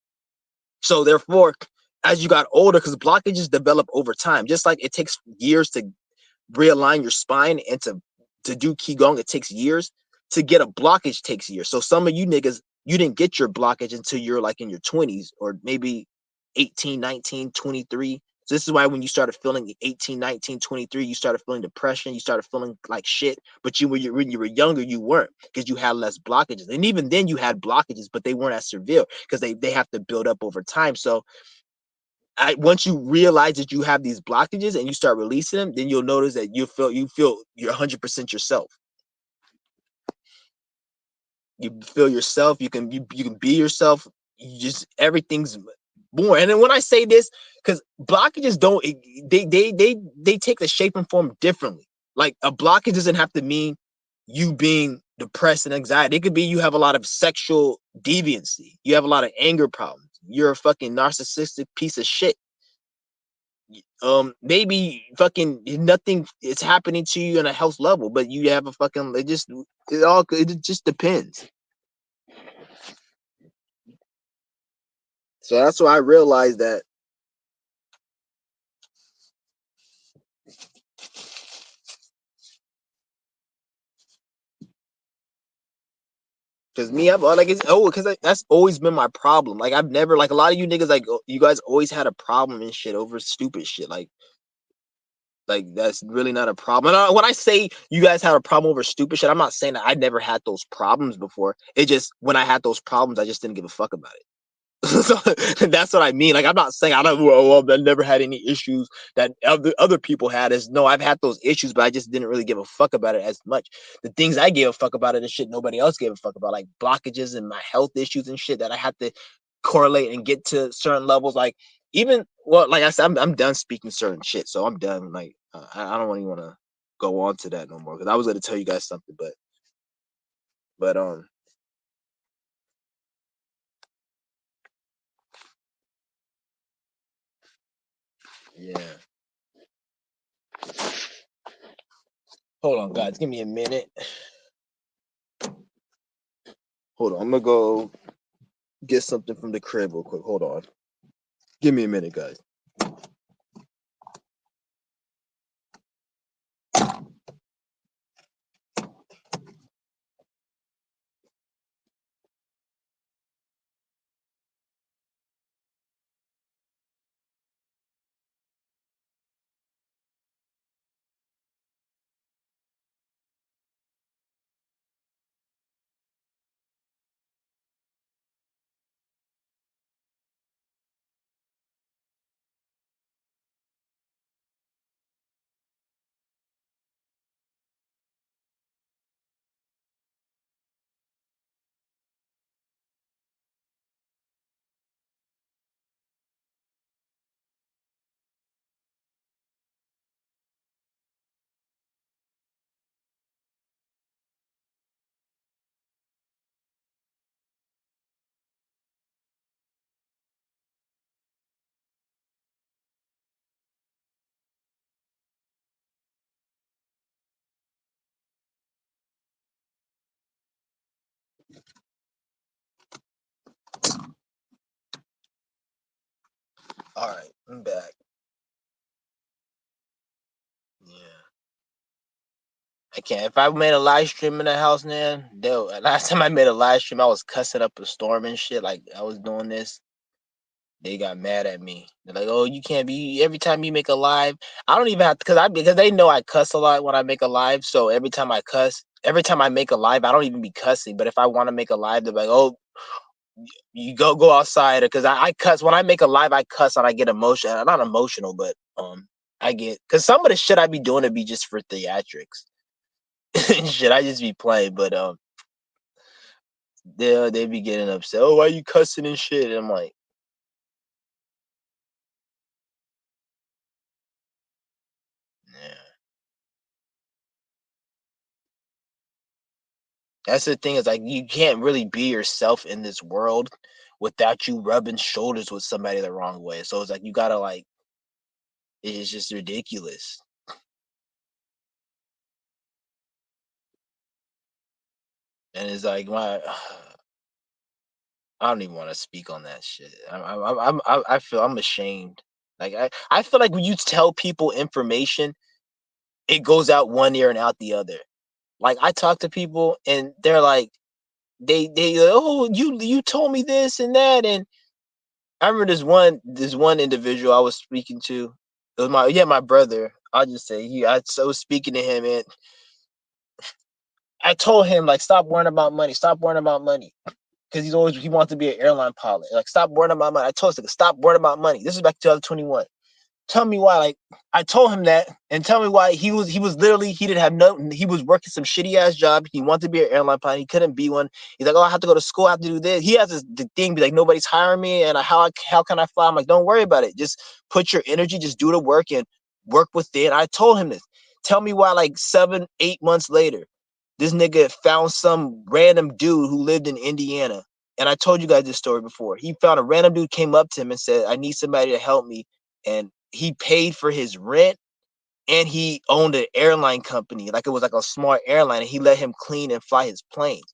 So therefore, as you got older, because blockages develop over time, just like it takes years to realign your spine and to do qigong, it takes years. To get a blockage takes years. So some of you niggas, you didn't get your blockage until you're like in your 20s or maybe 18, 19, 23. So this is why when you started feeling 18, 19, 23, you started feeling depression, you started feeling like shit. But when you were younger, you weren't, because you had less blockages. And even then you had blockages, but they weren't as severe because they have to build up over time. So once you realize that you have these blockages and you start releasing them, then you'll notice that you feel you're 100% yourself. You feel yourself. You can be yourself. You just everything's born. And then when I say this, because blockages don't they take the shape and form differently. Like a blockage doesn't have to mean you being depressed and anxiety. It could be you have a lot of sexual deviancy. You have a lot of anger problems. You're a fucking narcissistic piece of shit. Maybe fucking nothing is happening to you on a health level, but you have a fucking, it just depends. So that's why I realized that Cause me, I'm like, cause that's always been my problem. Like, I've never, like, a lot of you niggas, like, you guys always had a problem and shit over stupid shit. Like that's really not a problem. And when I say you guys had a problem over stupid shit, I'm not saying that I never had those problems before. It just when I had those problems, I just didn't give a fuck about it. So that's what I mean. Like, I'm not saying I never had any issues that other people had. Is no, I've had those issues, but I just didn't really give a fuck about it as much. The things I gave a fuck about it is shit nobody else gave a fuck about, like blockages and my health issues and shit that I had to correlate and get to certain levels. Like, even, well, like I said, I'm done speaking certain shit, so I'm done. Like, I don't really want to go on to that no more because I was going to tell you guys something, but yeah. Hold on, guys. Give me a minute. Hold on. I'm gonna go get something from the crib real quick. Hold on. Give me a minute, guys. All right, I'm back. Yeah. I can't. If I made a live stream in the house, man, last time I made a live stream, I was cussing up a storm and shit. Like, I was doing this. They got mad at me. They're like, "Oh, you can't be every time you make a live." I don't even have to, because they know I cuss a lot when I make a live. So every time I cuss, every time I make a live, I don't even be cussing. But if I want to make a live, they're like, "Oh, you go outside," because I cuss when I make a live. I cuss and I get emotional. I'm not emotional, but I get, because some of the shit I be doing to be just for theatrics and shit. I just be playing, but they be getting upset. "Oh, why you cussing and shit?" And I'm like, yeah. That's the thing, is like you can't really be yourself in this world without you rubbing shoulders with somebody the wrong way. So it's like you gotta, like, it's just ridiculous. And it's like my I don't even want to speak on that shit. I feel I'm ashamed. Like, I feel like when you tell people information, it goes out one ear and out the other. Like, I talk to people and they're like, they "Oh, you told me this and that," and I remember this one individual I was speaking to. It was my brother. I'll just say I was speaking to him, and I told him, like, stop worrying about money, stop worrying about money, because he wants to be an airline pilot. Like, stop worrying about money. I told him, stop worrying about money. This is back to 2021. Tell me why. Like, I told him that, and tell me why he was literally, he didn't have no, he was working some shitty ass job. He wanted to be an airline pilot. He couldn't be one. He's like, "Oh, I have to go to school. I have to do this." He has the thing be like, "Nobody's hiring me, and how can I fly?" I'm like, "Don't worry about it. Just put your energy, just do the work and work with it." I told him this. Tell me why, like 7, 8 months later, this nigga found some random dude who lived in Indiana. And I told you guys this story before. He found a random dude, came up to him and said, "I need somebody to help me." And he paid for his rent, and he owned an airline company. Like, it was like a small airline, and he let him clean and fly his planes.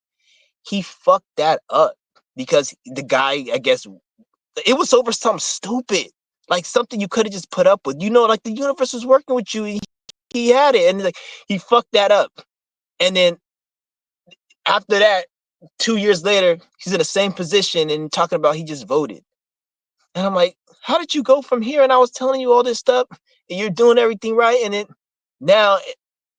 He fucked that up because the guy, I guess, it was over something stupid, like something you could have just put up with. Like, the universe was working with you. He had it, and like he fucked that up. And then after that, 2 years later, he's in the same position and talking about he just voted. And I'm like, how did you go from here? And I was telling you all this stuff, and you're doing everything right, and then now,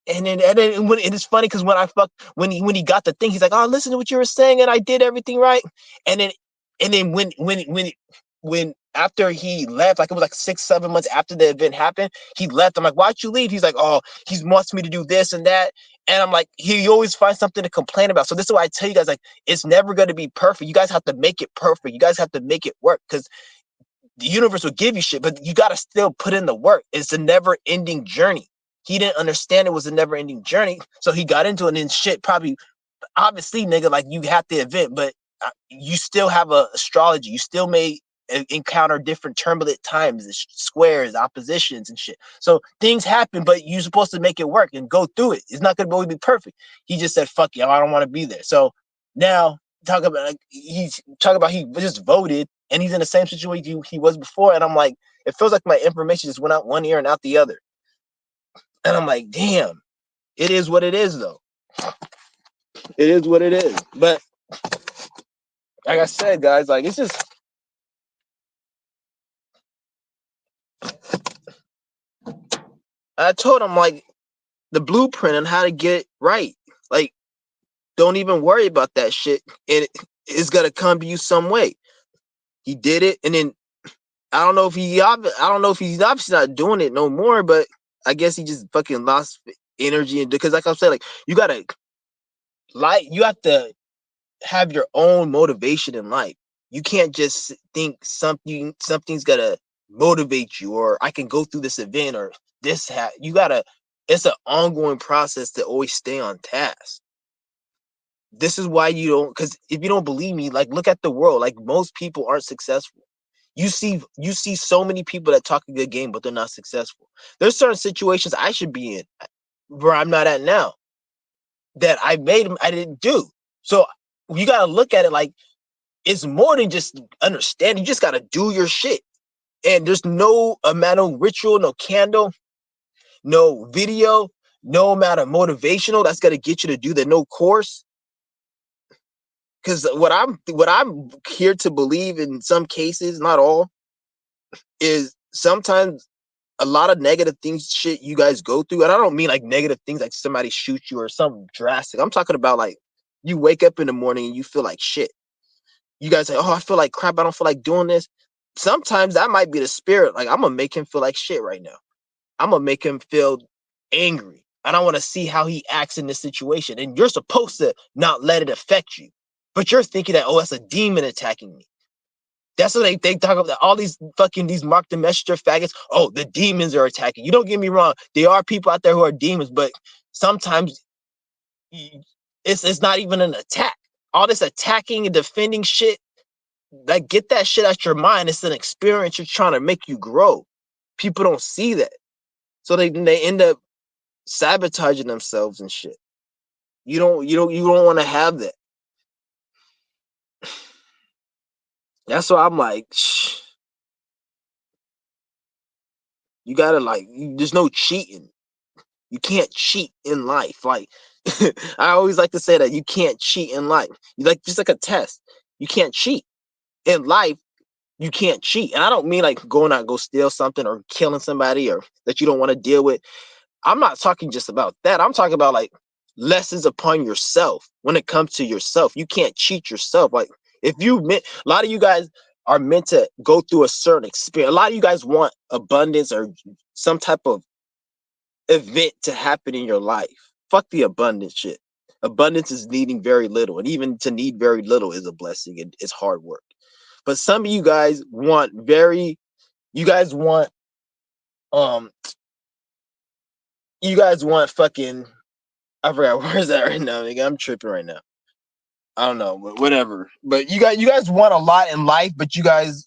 and then when it is funny because when he got the thing, he's like, oh, listen to what you were saying, and I did everything right, and then when after he left, like it was like 6 7 months after the event happened, he left. I'm like, why'd you leave? He's like, oh, he wants me to do this and that, and I'm like, he always finds something to complain about. So this is why I tell you guys, like, it's never going to be perfect. You guys have to make it perfect. You guys have to make it work because the universe will give you shit, but you got to still put in the work. It's a never ending journey. He didn't understand it was a never ending journey. So he got into it and shit probably, obviously, nigga, like you had the event, but you still have a astrology. You still may encounter different turbulent times, squares, oppositions, and shit. So things happen, but you're supposed to make it work and go through it. It's not going to always be perfect. He just said, fuck you, I don't want to be there. So now, talk about like he's talking about he just voted and he's in the same situation he was before. And I'm like, it feels like my information just went out one ear and out the other. And I'm like, damn, it is what it is, though. It is what it is. But like I said, guys, like it's just, I told him like the blueprint on how to get it right. Like, don't even worry about that shit, and it's gonna come to you some way. He did it, and then I don't know if he's obviously not doing it no more, but I guess he just fucking lost energy, and because like I'm saying, like you have to have your own motivation in life. You can't just think something's gonna motivate you, or I can go through this event or you gotta. It's an ongoing process to always stay on task. This is why you don't, because if you don't believe me, like look at the world. Like most people aren't successful. You see so many people that talk a good game, but they're not successful. There's certain situations I should be in where I'm not at now that I didn't do. So you gotta look at it like it's more than just understand. You just gotta do your shit. And there's no amount of ritual, no candle, no video, no amount of motivational that's gonna get you to do the no course. Because what I'm here to believe in some cases, not all, is sometimes a lot of negative things shit you guys go through. And I don't mean like negative things like somebody shoots you or something drastic. I'm talking about like you wake up in the morning and you feel like shit. You guys say, oh, I feel like crap, I don't feel like doing this. Sometimes that might be the spirit. Like, I'm gonna make him feel like shit right now. I'm gonna make him feel angry. And I want to see how he acts in this situation. And you're supposed to not let it affect you. But you're thinking that, oh, that's a demon attacking me. That's what they talk about. All these Mark the Messenger faggots. Oh, the demons are attacking. You don't get me wrong. There are people out there who are demons, but sometimes it's not even an attack. All this attacking and defending shit, like get that shit out your mind. It's an experience you're trying to make you grow. People don't see that. So they end up sabotaging themselves and shit. You don't want to have that. That's why I'm like, you gotta there's no cheating. You can't cheat in life. Like I always like to say that you can't cheat in life. You like just like a test. You can't cheat. In life, you can't cheat. And I don't mean like going out go steal something or killing somebody or that you don't want to deal with. I'm not talking just about that. I'm talking about like lessons upon yourself when it comes to yourself. You can't cheat yourself. Like if a lot of you guys are meant to go through a certain experience. A lot of you guys want abundance or some type of event to happen in your life. Fuck the abundance shit. Abundance is needing very little, and even to need very little is a blessing and it's hard work. But some of you guys want um you guys want fucking, I forgot where's that right now, nigga. I'm tripping right now. I don't know, but whatever. But you guys want a lot in life, but you guys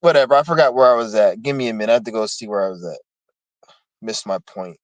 whatever. I forgot where I was at. Give me a minute. I have to go see where I was at. Missed my point.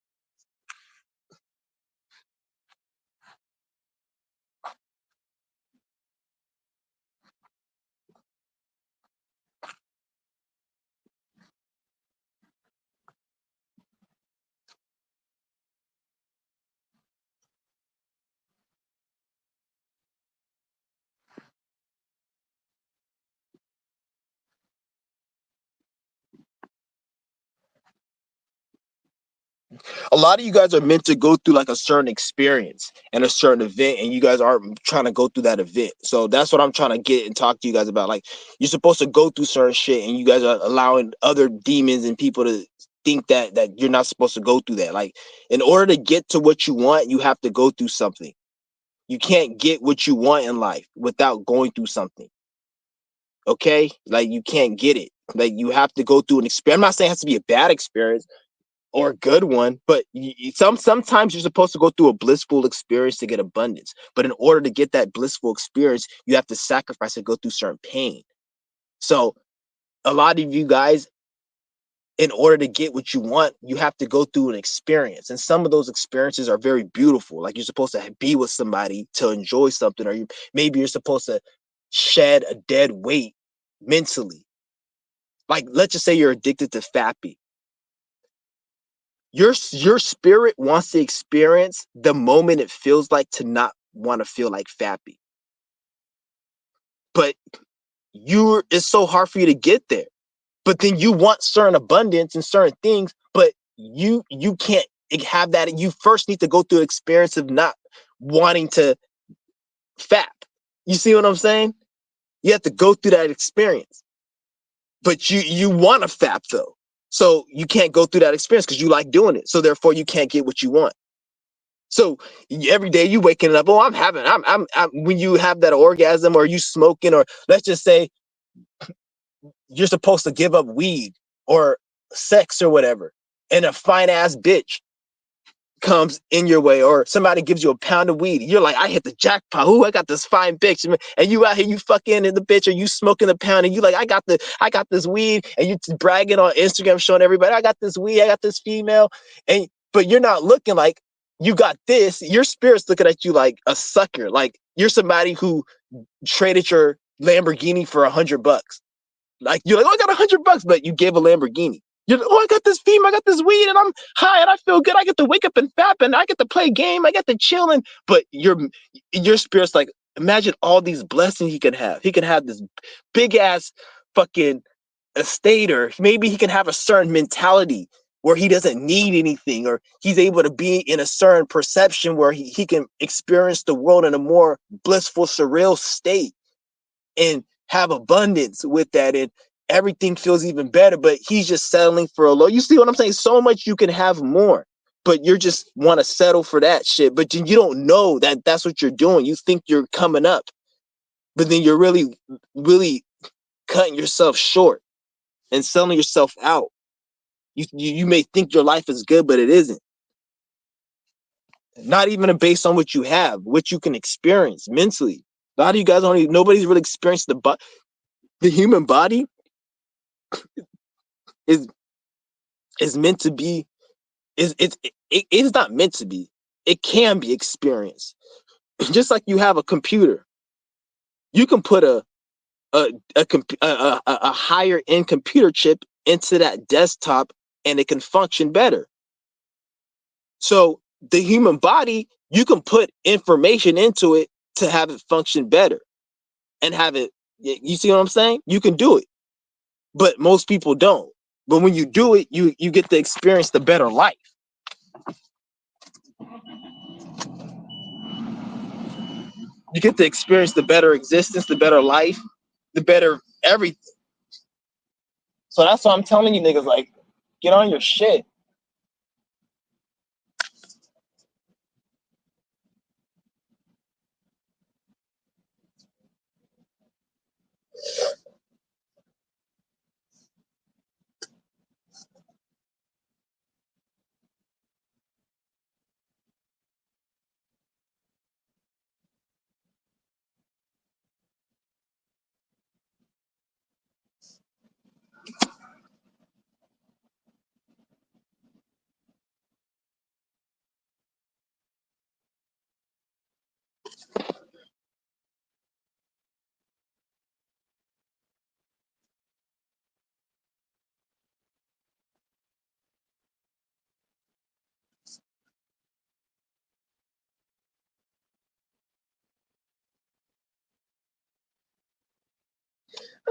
a lot of you guys are meant to go through like a certain experience and a certain event, and you guys aren't trying to go through that event. So that's what I'm trying to get and talk to you guys about. Like, you're supposed to go through certain shit, and you guys are allowing other demons and people to think that you're not supposed to go through that. Like, in order to get to what you want, you have to go through something. You can't get what you want in life without going through something. Okay? Like, you can't get it. Like, you have to go through an experience. I'm not saying it has to be a bad experience or a good one, but sometimes you're supposed to go through a blissful experience to get abundance. But in order to get that blissful experience, you have to sacrifice and go through certain pain. So a lot of you guys, in order to get what you want, you have to go through an experience. And some of those experiences are very beautiful. Like, you're supposed to be with somebody to enjoy something, or maybe you're supposed to shed a dead weight mentally. Like, let's just say you're addicted to Fappy. Your spirit wants to experience the moment it feels like to not want to feel like Fappy. But it's so hard for you to get there. But then you want certain abundance and certain things, but you can't have that. You first need to go through the experience of not wanting to fap. You see what I'm saying? You have to go through that experience. But you want to fap though. So you can't go through that experience because you like doing it. So therefore you can't get what you want. So every day you waking up, oh, I'm when you have that orgasm, or you smoking, or let's just say you're supposed to give up weed or sex or whatever, and a fine ass bitch comes in your way, or somebody gives you a pound of weed, you're like, I hit the jackpot. Ooh, I got this fine bitch, and you out here, you fucking in the bitch, or you smoking the pound, and you like, I got this weed, and you bragging on Instagram, showing everybody, I got this weed, I got this female, and but you're not looking like you got this. Your spirit's looking at you like a sucker, like you're somebody who traded your Lamborghini for $100. Like, you're like, oh, I got $100, but you gave a Lamborghini. You're like, oh, I got this female, I got this weed, and I'm high, and I feel good. I get to wake up and fap, and I get to play a game. I get to chilling. But your spirit's like, imagine all these blessings he can have. He can have this big ass fucking estate, or maybe he can have a certain mentality where he doesn't need anything, or he's able to be in a certain perception where he can experience the world in a more blissful, surreal state, and have abundance with that, and everything feels even better. But he's just settling for a low. You see what I'm saying? So much you can have more, but you just want to settle for that shit. But you don't know that that's what you're doing. You think you're coming up, but then you're really cutting yourself short and selling yourself out. You may think your life is good, but it isn't. Not even based on what you have, what you can experience mentally. A lot of you guys nobody's really experienced the human body is meant to be, it is not meant to be. It can be experienced. Just like you have a computer, you can put a higher end computer chip into that desktop, and it can function better. So the human body, you can put information into it to have it function better and have it. You see what I'm saying? You can do it, but most people don't. But when you do it, you get to experience the better life. You get to experience the better existence, the better life, the better everything. So that's why I'm telling you niggas, like, get on your shit.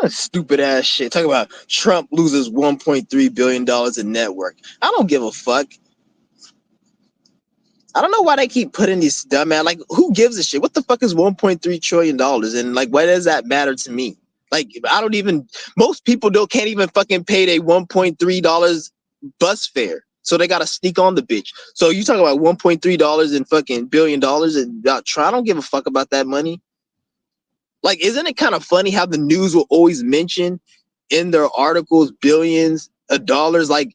Stupid ass shit. Talk about Trump loses $1.3 billion in network. I don't give a fuck. I don't know why they keep putting these dumb man. Like, who gives a shit? What the fuck is $1.3 trillion? And like, why does that matter to me? Like, I don't even. Most people can't even fucking pay their $1.3 bus fare, so they gotta sneak on the bitch. So you talk about $1.3 and fucking $1 billion and I don't give a fuck about that money. Like, isn't it kind of funny how the news will always mention in their articles billions of dollars? Like,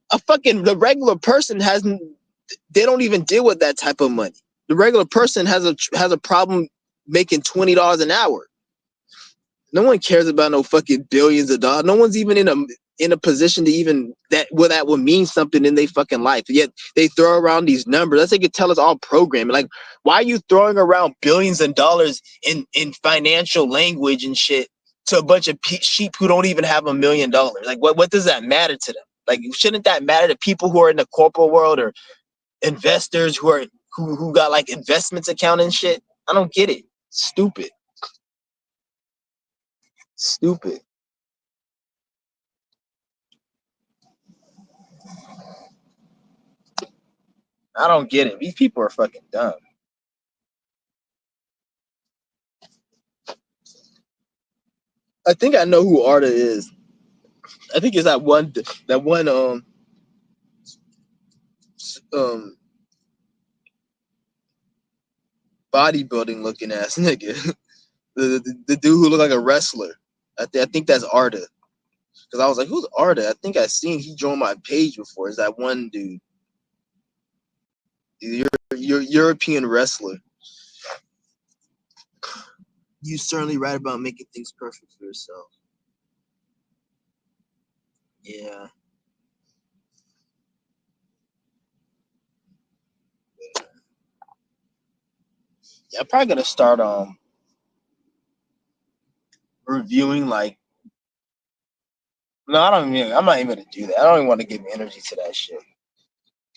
the regular person hasn't. They don't even deal with that type of money. The regular person has a problem making $20 an hour. No one cares about no fucking billions of dollars. No one's even in a position to even that will mean something in their fucking life. Yet they throw around these numbers. That's like they tell us all programming. Like, why are you throwing around billions of dollars in financial language and shit to a bunch of sheep who don't even have $1 million? Like, what does that matter to them? Like, shouldn't that matter to people who are in the corporate world or investors who got like investments account and shit? I don't get it. Stupid. Stupid. I don't get it. These people are fucking dumb. I think I know who Arda is. I think it's that one um bodybuilding looking ass nigga. the dude who looked like a wrestler. I think that's Arda. Because I was like, who's Arda? I think I seen he joined my page before. Is that one dude? You're European wrestler. You certainly right about making things perfect for yourself. Yeah. Yeah, I'm probably gonna start reviewing like no, I don't even I'm not even gonna do that. I don't even want to give energy to that shit.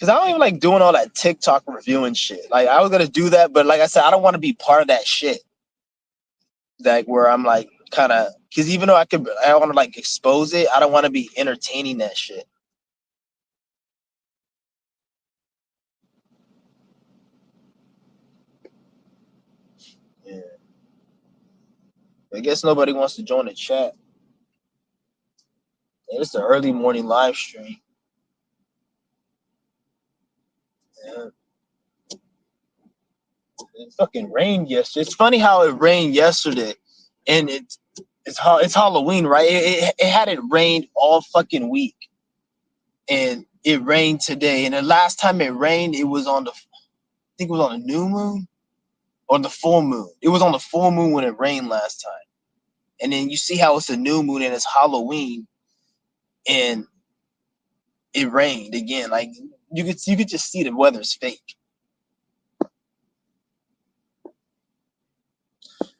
Cause I don't even like doing all that TikTok reviewing shit. Like I was gonna do that, but like I said, I don't want to be part of that shit. Like where I'm like kind of, cause even though I want to like expose it. I don't want to be entertaining that shit. Yeah. I guess nobody wants to join the chat. Yeah, it's the early morning live stream. Yeah. It fucking rained yesterday. It's funny how it rained yesterday, and it's Halloween, right? It hadn't rained all fucking week, and it rained today. And the last time it rained, it was on I think it was on a new moon or the full moon. It was on the full moon when it rained last time. And then you see how it's a new moon and it's Halloween, and it rained again. Like you could just see the weather's fake.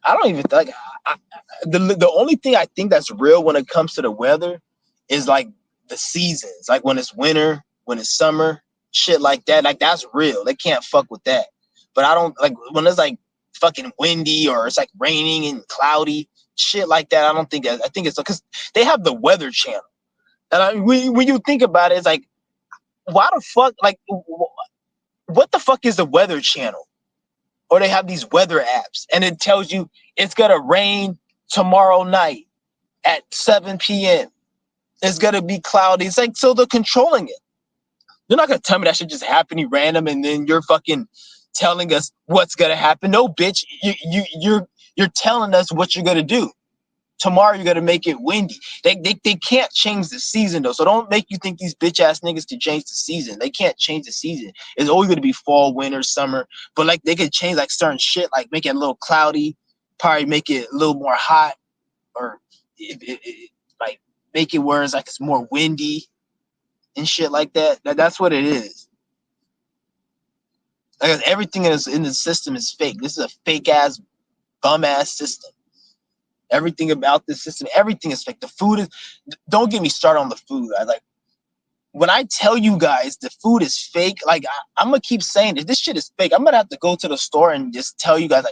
I don't even think the only thing I think that's real when it comes to the weather is like the seasons, like when it's winter, when it's summer, shit like that. Like that's real. They can't fuck with that. But I don't like when it's like fucking windy or it's like raining and cloudy, shit like that. I don't think that. I think it's because they have the Weather Channel, and when you think about it, it's like why the fuck like what the fuck is the Weather Channel? Or they have these weather apps and it tells you it's gonna rain tomorrow night at 7 p.m. It's gonna be cloudy. It's like so they're controlling it. They're not gonna tell me that shit just happening random and then you're fucking telling us what's gonna happen. No, bitch, you're telling us what you're gonna do. Tomorrow you're gonna make it windy. They can't change the season though. So don't make you think these bitch ass niggas can change the season. They can't change the season. It's always gonna be fall, winter, summer. But like they could change like certain shit, like make it a little cloudy, probably make it a little more hot, or like make it where it's like it's more windy and shit like that. That's what it is. Like everything in the system is fake. This is a fake ass bum ass system. Everything about this system, everything is fake. The food is. Don't get me started on the food. I like when I tell you guys the food is fake. Like I'm gonna keep saying this shit is fake. I'm gonna have to go to the store and just tell you guys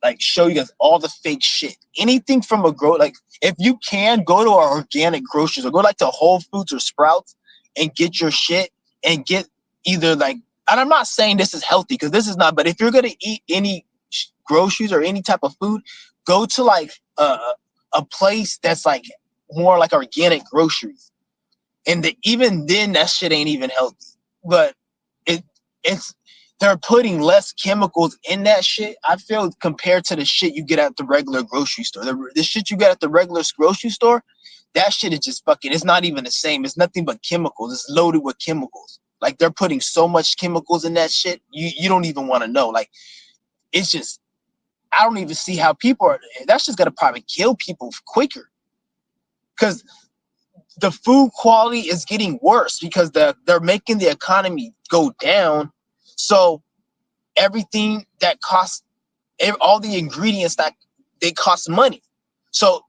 like show you guys all the fake shit. Anything from like if you can go to our organic groceries or go like to Whole Foods or Sprouts and get your shit and get either like and I'm not saying this is healthy because this is not, but if you're gonna eat any groceries or any type of food, go to like a place that's like more like organic groceries. And even then, that shit ain't even healthy. But it's they're putting less chemicals in that shit. I feel compared to the shit you get at the regular grocery store. The shit you get at the regular grocery store, that shit is just fucking. It's not even the same. It's nothing but chemicals. It's loaded with chemicals. Like they're putting so much chemicals in that shit. You don't even want to know. Like it's just. I don't even see how people are. That's just gonna probably kill people quicker. Because the food quality is getting worse because they're making the economy go down. So everything that costs, all the ingredients that they cost money. So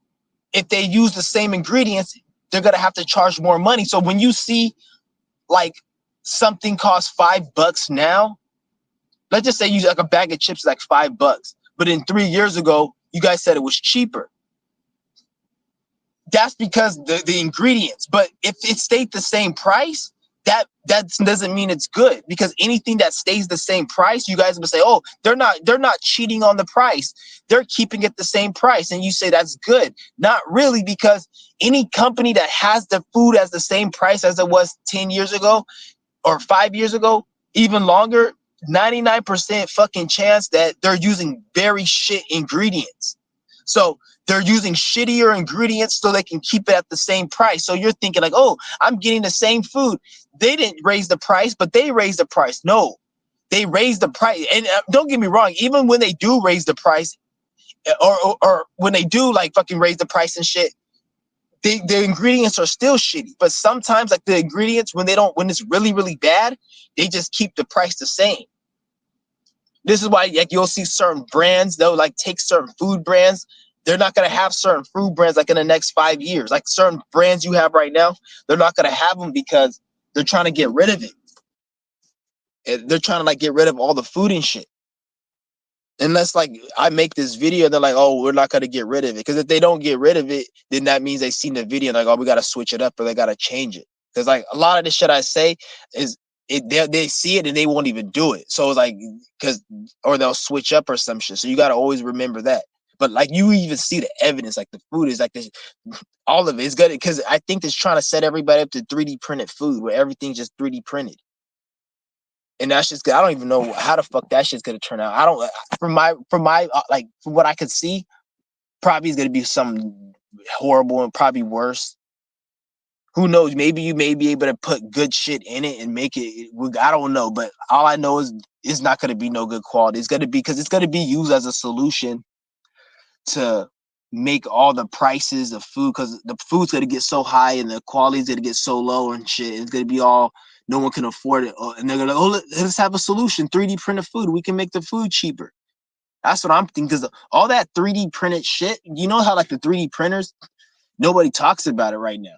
if they use the same ingredients, they're gonna have to charge more money. So when you see like something costs $5 now, let's just say you like a bag of chips like $5, but in 3 years ago you guys said it was cheaper. That's because the ingredients. But if it stayed the same price, that doesn't mean it's good, because anything that stays the same price, you guys will say, oh, they're not cheating on the price. They're keeping it the same price. And you say that's good. Not really, because any company that has the food as the same price as it was 10 years ago or 5 years ago, even longer, 99% fucking chance that they're using very shit ingredients. So they're using shittier ingredients so they can keep it at the same price. So you're thinking like, oh, I'm getting the same food. They didn't raise the price, but they raised the price. No, they raised the price. And don't get me wrong, even when they do raise the price, or when they do like fucking raise the price and shit, the ingredients are still shitty. But sometimes like the ingredients, when it's really, really bad, they just keep the price the same. This is why like you'll see certain brands, they'll like take certain food brands. They're not gonna have certain food brands like in the next 5 years. Like certain brands you have right now, they're not gonna have them because they're trying to get rid of it. And they're trying to like get rid of all the food and shit. Unless like I make this video, they're like, oh, we're not gonna get rid of it. Because if they don't get rid of it, then that means they seen the video and like, oh, we gotta switch it up or they gotta change it. Because like a lot of the shit I say is they see it and they won't even do it. So it's like or they'll switch up or some shit. So you gotta always remember that. But like you even see the evidence, like the food is like this, all of it is good because I think it's trying to set everybody up to 3D printed food where everything's just 3D printed. And that's just, I don't even know how the fuck that shit's gonna turn out. I don't, from my like from what I could see, probably is gonna be something horrible and probably worse. Who knows? Maybe you may be able to put good shit in it and make it. I don't know, but all I know is it's not gonna be no good quality. It's gonna be because it's gonna be used as a solution to make all the prices of food, because the food's gonna get so high and the quality's gonna get so low and shit. It's gonna be all, no one can afford it, and they're gonna, oh, let's have a solution, 3D printed food. We can make the food cheaper. That's what I'm thinking, because all that 3D printed shit, you know how like the 3D printers, nobody talks about it right now.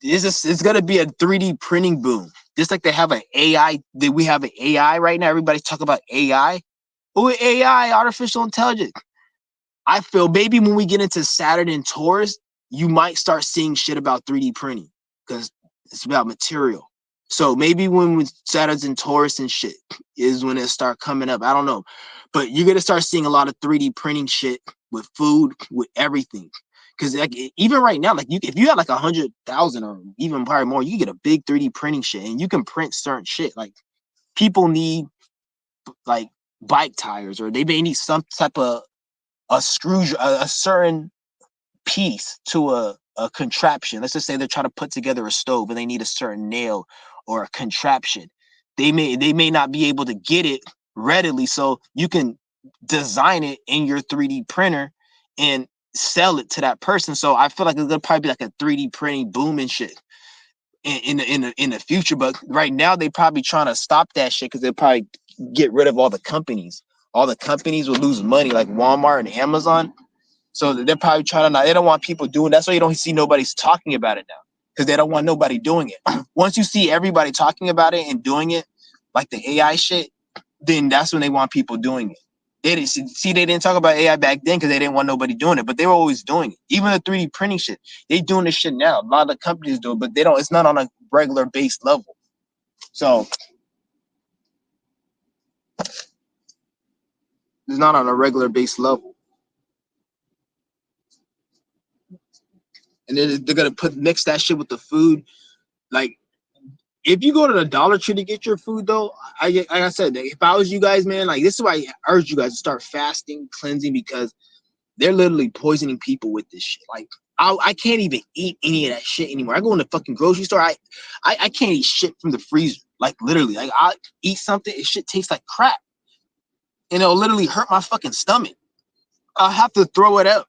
It's gonna be a 3D printing boom, just like they have an AI. We have an AI right now. Everybody's talking about AI. Oh, AI, artificial intelligence. I feel maybe when we get into Saturn and Taurus, you might start seeing shit about 3D printing because it's about material. So maybe when Saturn's and Taurus and shit is when it start coming up. I don't know, but you're gonna start seeing a lot of 3D printing shit with food, with everything. Because like even right now, like if you have like 100,000 or even probably more, you can get a big 3D printing shit, and you can print certain shit. Like people need like bike tires, or they may need some type of a certain piece to a contraption. Let's just say they're trying to put together a stove and they need a certain nail or a contraption. They may not be able to get it readily, so you can design it in your 3D printer and sell it to that person. So I feel like it's gonna probably be like a 3D printing boom and shit in the future. But right now they probably trying to stop that shit because they probably get rid of all the companies. All the companies will lose money, like Walmart and Amazon. So they're probably trying to, they don't want people doing that. So you don't see nobody's talking about it now because they don't want nobody doing it. Once you see everybody talking about it and doing it, like the AI shit, then that's when they want people doing it. They didn't see, they didn't talk about AI back then because they didn't want nobody doing it, but they were always doing it. Even the 3D printing shit, they doing this shit now. A lot of the companies do it, but they don't. It's not on a regular base level. So It's not on a regular base level. And then they're gonna mix that shit with the food. Like, if you go to the Dollar Tree to get your food, though, like I said, if I was you guys, man, like this is why I urge you guys to start fasting, cleansing, because they're literally poisoning people with this shit. Like, I can't even eat any of that shit anymore. I go in the fucking grocery store, I can't eat shit from the freezer. Like, literally, like I eat something, it shit tastes like crap, and it'll literally hurt my fucking stomach. I have to throw it out.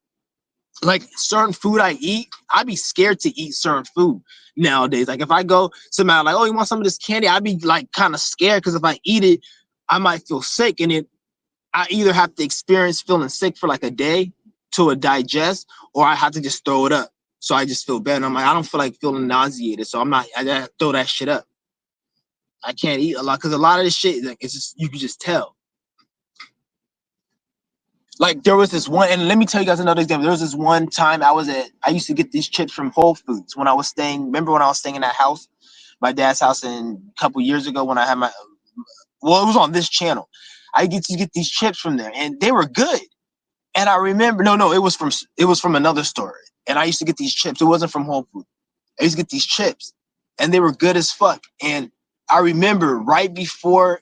Like, certain food I eat, I'd be scared to eat certain food nowadays. Like, if I go somebody like, oh, you want some of this candy? I'd be like kind of scared, because if I eat it, I might feel sick, and I either have to experience feeling sick for like a day to a digest, or I have to just throw it up. So I just feel bad. And I'm like, I don't feel like feeling nauseated, so I throw that shit up. I can't eat a lot, because a lot of this shit, like, it's just, you can just tell. Like, there was this one, and let me tell you guys another example. There was this one time I used to get these chips from Whole Foods when I was staying. Remember when I was staying in that house, my dad's house, and a couple years ago when I had well, it was on this channel. I get to get these chips from there, and they were good. And I remember, no, it was from another store. And I used to get these chips. It wasn't from Whole Foods. I used to get these chips, and they were good as fuck. And I remember right before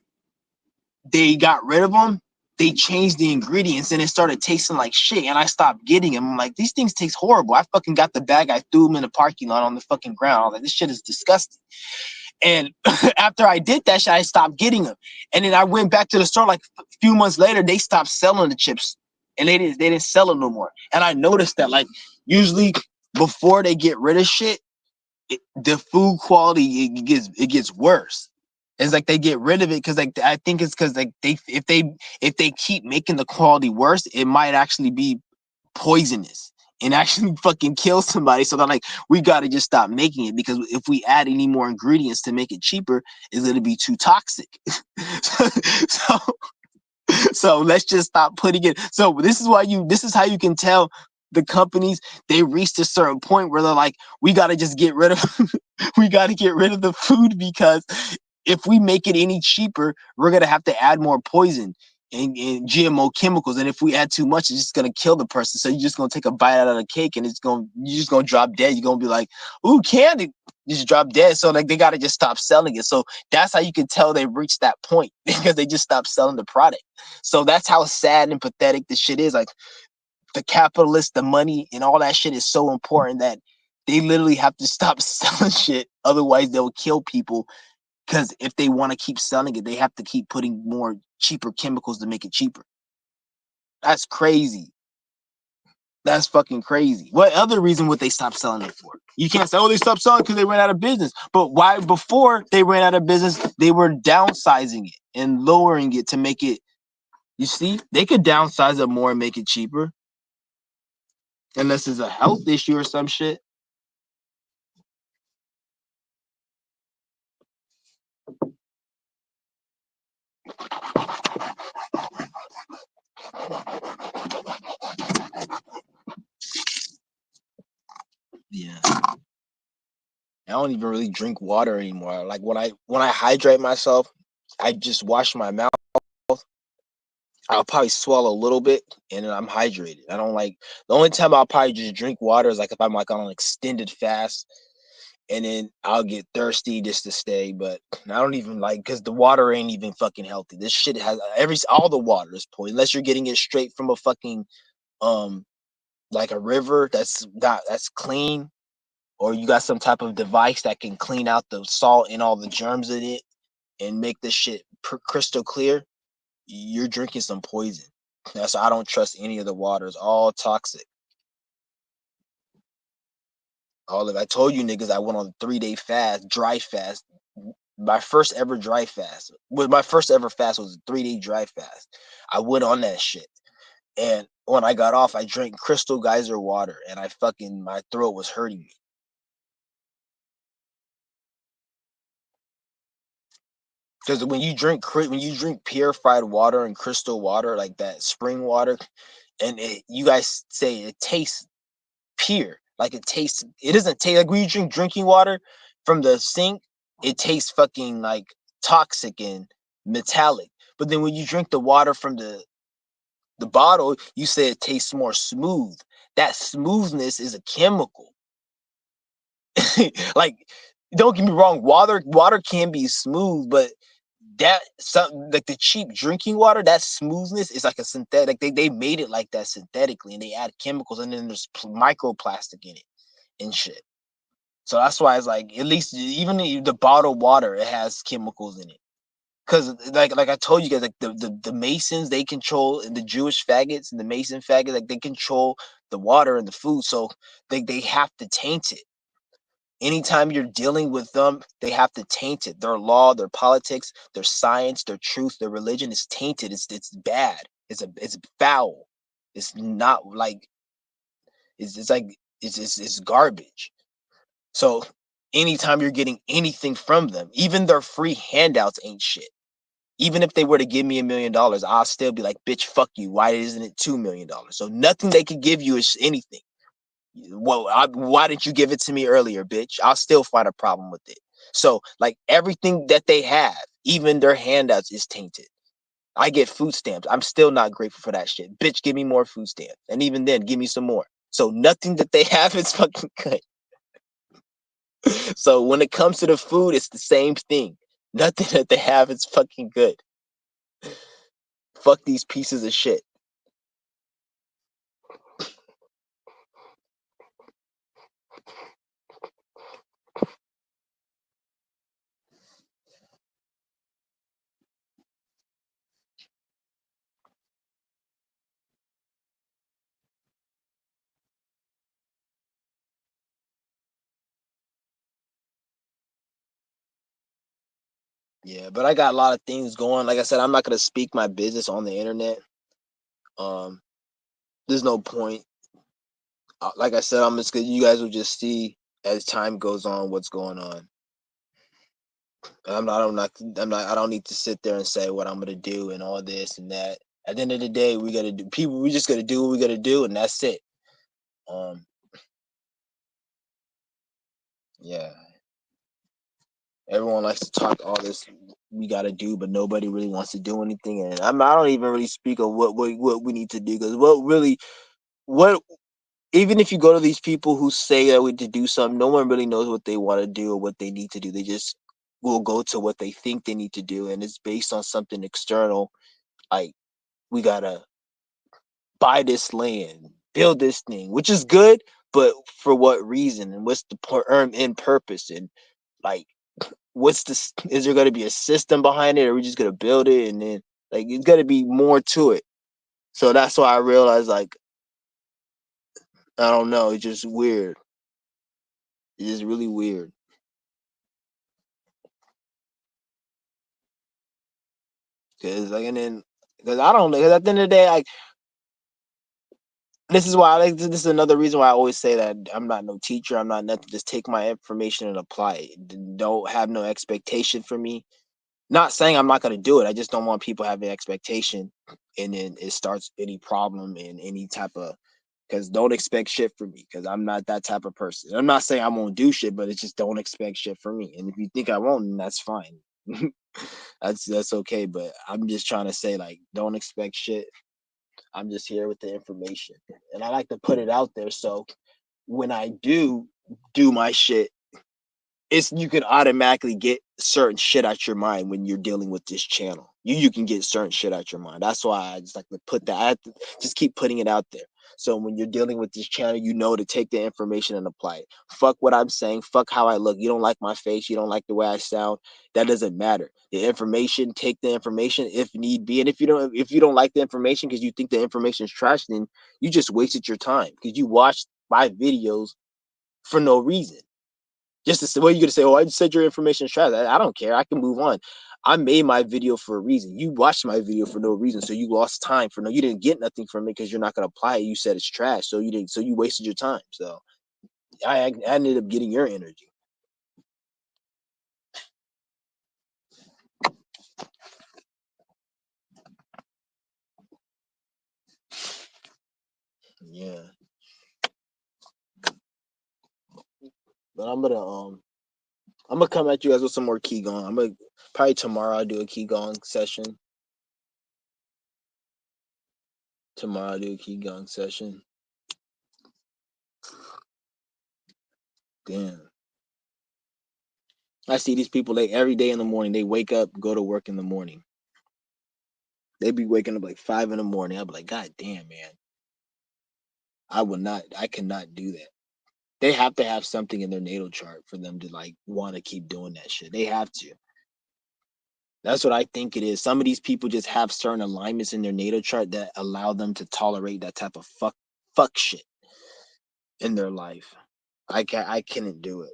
they got rid of them, they changed the ingredients, and it started tasting like shit. And I stopped getting them. I'm like, these things taste horrible. I fucking got the bag. I threw them in the parking lot on the fucking ground. I was like, this shit is disgusting. And after I did that shit, I stopped getting them. And then I went back to the store like a few months later. They stopped selling the chips, and they didn't sell it no more. And I noticed that, like, usually before they get rid of shit, the food quality it gets worse. It's like they get rid of it because, like, I think it's because, like, if they keep making the quality worse, it might actually be poisonous and actually fucking kill somebody. So they're like, we got to just stop making it, because if we add any more ingredients to make it cheaper, it's going to be too toxic. so so let's just stop putting it. So this is how you can tell the companies, they reached a certain point where they're like, we got to just get rid of we got to get rid of the food, because if we make it any cheaper, we're going to have to add more poison and GMO chemicals. And if we add too much, it's just going to kill the person. So you're just going to take a bite out of the cake, and you're just going to drop dead. You're going to be like, ooh, candy, just drop dead. So, like, they got to just stop selling it. So that's how you can tell they've reached that point, because they just stopped selling the product. So that's how sad and pathetic this shit is. Like, the capitalists, the money, and all that shit is so important that they literally have to stop selling shit. Otherwise, they'll kill people. Because if they want to keep selling it, they have to keep putting more cheaper chemicals to make it cheaper. That's crazy. That's fucking crazy. What other reason would they stop selling it for? You can't say, oh, they stopped selling because they ran out of business. But why, before they ran out of business, they were downsizing it and lowering it to make it, you see, they could downsize it more and make it cheaper. Unless it's a health issue or some shit. Yeah. I don't even really drink water anymore. Like, when I hydrate myself, I just wash my mouth. I'll probably swallow a little bit, and then I'm hydrated. I don't like, the only time I'll probably just drink water is like if I'm like on an extended fast, and then I'll get thirsty just to stay. But I don't even like, because the water ain't even fucking healthy. This shit has all the water is poison, unless you're getting it straight from a fucking like a river that's clean, or you got some type of device that can clean out the salt and all the germs in it and make this shit crystal clear. You're drinking some poison. That's why I don't trust any of the water. It's all toxic. All of it. I told you niggas I went on a 3-day fast, dry fast. My first ever dry fast. My first ever fast was a 3-day dry fast. I went on that shit. And when I got off, I drank Crystal Geyser water, and my throat was hurting me. Because when you drink purified water and crystal water, like that spring water, and you guys say it tastes pure, like it doesn't taste like when you drink drinking water from the sink, it tastes fucking like toxic and metallic. But then when you drink the water from the bottle, you say it tastes more smooth. That smoothness is a chemical. Like, don't get me wrong, water can be smooth, but that something like the cheap drinking water, that smoothness is like a synthetic. They made it like that synthetically, and they add chemicals, and then there's microplastic in it and shit. So that's why it's like, at least even the bottled water, it has chemicals in it. Cause like I told you guys, like the Masons, they control, and the Jewish faggots and the Mason faggots, like they control the water and the food, so they have to taint it. Anytime you're dealing with them, they have to taint it. Their law, their politics, their science, their truth, their religion is tainted. It's bad. It's foul. It's not like it's like it's garbage. So anytime you're getting anything from them, even their free handouts ain't shit. Even if they were to give me $1 million, I'll still be like, bitch, fuck you. Why isn't it $2 million? So nothing they could give you is anything. Well, why didn't you give it to me earlier, bitch? I'll still find a problem with it. So, like, everything that they have, even their handouts, is tainted. I get food stamps. I'm still not grateful for that shit. Bitch, give me more food stamps. And even then, give me some more. So nothing that they have is fucking good. So when it comes to the food, it's the same thing. Nothing that they have is fucking good. Fuck these pieces of shit. Yeah, but I got a lot of things going. Like I said, I'm not gonna speak my business on the internet. Um, there's no point. Like I said, I'm just gonna, you guys will just see as time goes on what's going on. I don't need to sit there and say what I'm gonna do and all this and that. At the end of the day, we gotta do people. We just gotta do what we gotta do, and that's it. Um, yeah. Everyone likes to talk all this we gotta do, but nobody really wants to do anything. And I don't even really speak of what we need to do, because what even if you go to these people who say that we need to do something, no one really knows what they want to do or what they need to do. They just will go to what they think they need to do, and it's based on something external. Like, we gotta buy this land, build this thing, which is good, but for what reason? And what's the end purpose? And like, what's this? Is there gonna be a system behind it, or are we just gonna build it? And then, like, it's gotta be more to it. So that's why I realized, like, I don't know, it's just weird. It is really weird. Cause like, and then, cause I don't know. Cause at the end of the day, like, this is why this is another reason why I always say that I'm not no teacher. I'm not nothing. Just take my information and apply it. Don't have no expectation for me. Not saying I'm not gonna do it. I just don't want people having expectation, and then it starts any problem in any type of. Because don't expect shit from me. Because I'm not that type of person. I'm not saying I won't do shit, but it's just don't expect shit from me. And if you think I won't, then that's fine. That's okay. But I'm just trying to say, like, don't expect shit. I'm just here with the information, and I like to put it out there. So when I do my shit, it's, you can automatically get certain shit out your mind when you're dealing with this channel. You can get certain shit out your mind. That's why I just like to put that. I have to just keep putting it out there. So when you're dealing with this channel, you know to take the information and apply it. Fuck what I'm saying. Fuck how I look. You don't like my face. You don't like the way I sound. That doesn't matter. The information, take the information if need be. And if you don't like the information because you think the information is trash, then you just wasted your time because you watched my videos for no reason. Just to say, what are you gonna say? Oh, I just said your information is trash. I don't care. I can move on. I made my video for a reason. You watched my video for no reason, so you lost time for no. You didn't get nothing from it because you're not gonna apply it. You said it's trash, so you didn't. So you wasted your time. So I ended up getting your energy. Yeah, but I'm gonna come at you guys with some more Qigong. I'm gonna probably tomorrow I'll do a Qigong session. tomorrow, do a Qigong session. Damn. I see these people like every day in the morning. They wake up, go to work in the morning. They be waking up like 5 in the morning. I'd be like, God damn, man. I cannot do that. They have to have something in their natal chart for them to like want to keep doing that shit. They have to. That's what I think it is. Some of these people just have certain alignments in their natal chart that allow them to tolerate that type of fuck shit in their life. I couldn't do it.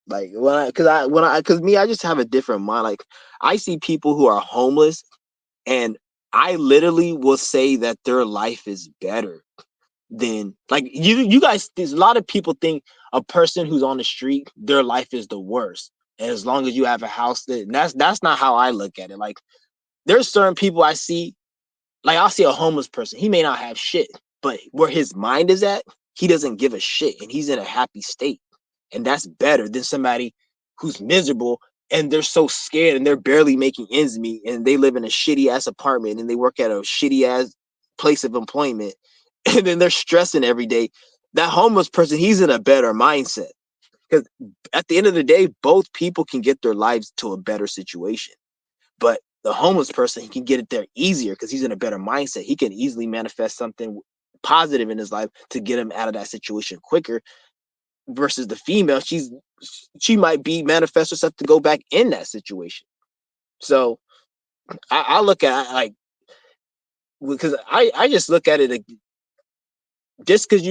Like because me, I just have a different mind. Like I see people who are homeless, and I literally will say that their life is better than like you guys. There's a lot of people think a person who's on the street, their life is the worst. And as long as you have a house, that's not how I look at it. Like there's certain people I see, like I'll see a homeless person. He may not have shit, but where his mind is at, he doesn't give a shit, and he's in a happy state, and that's better than somebody who's miserable and they're so scared and they're barely making ends meet, and they live in a shitty ass apartment and they work at a shitty ass place of employment, and then they're stressing every day. That homeless person, he's in a better mindset because at the end of the day, both people can get their lives to a better situation. But the homeless person, he can get it there easier because he's in a better mindset. He can easily manifest something positive in his life to get him out of that situation quicker. Versus the female, she might be manifest herself to go back in that situation. So I look at it like because I just look at it like just because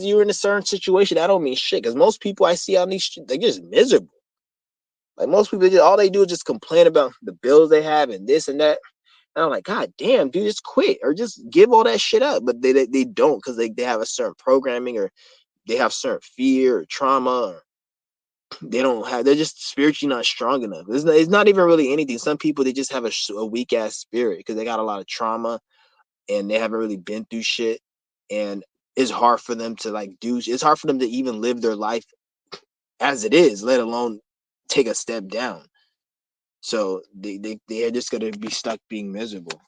you're in a certain situation, that don't mean shit. Because most people I see on these streets, they're just miserable. Like most people, all they do is just complain about the bills they have and this and that. And I'm like, God damn, dude, just quit or just give all that shit up. But they don't because they have a certain programming or they have certain fear or trauma or they're just spiritually not strong enough. It's not even really anything. Some people, they just have a weak ass spirit because they got a lot of trauma and they haven't really been through shit. And it's hard for them to like it's hard for them to even live their life as it is, let alone take a step down. So they're just gonna be stuck being miserable.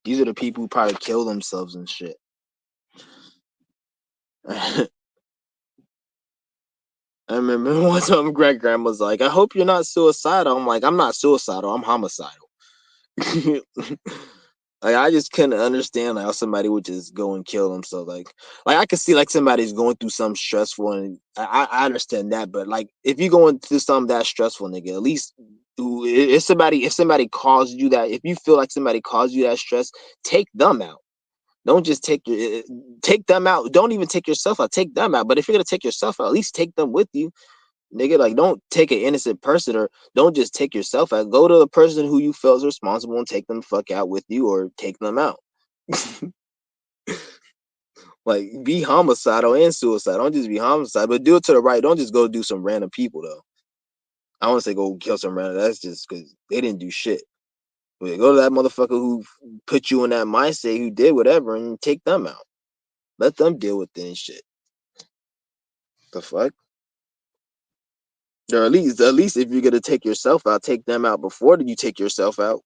These are the people who probably kill themselves and shit. I remember one time great grandma's like, I hope you're not suicidal. I'm like, I'm not suicidal, I'm homicidal. Like I just couldn't understand like how somebody would just go and kill themselves. Like I could see like somebody's going through something stressful, and I understand that. But like if you're going through something that stressful, nigga, at least if somebody caused you that, if you feel like somebody caused you that stress, take them out. Don't just take them out. Don't even take yourself out. Take them out. But if you're gonna take yourself out, at least take them with you, nigga. Like don't take an innocent person or don't just take yourself out. Go to the person who you feel is responsible and take them the fuck out with you or take them out. Like be homicidal and suicide. Don't just be homicide, but do it to the right. Don't just go do some random people though. I want to say go kill some random. That's just because they didn't do shit. But go to that motherfucker who put you in that mindset, who did whatever, and take them out. Let them deal with it and shit. The fuck? Or at least if you're gonna take yourself out, take them out before you take yourself out.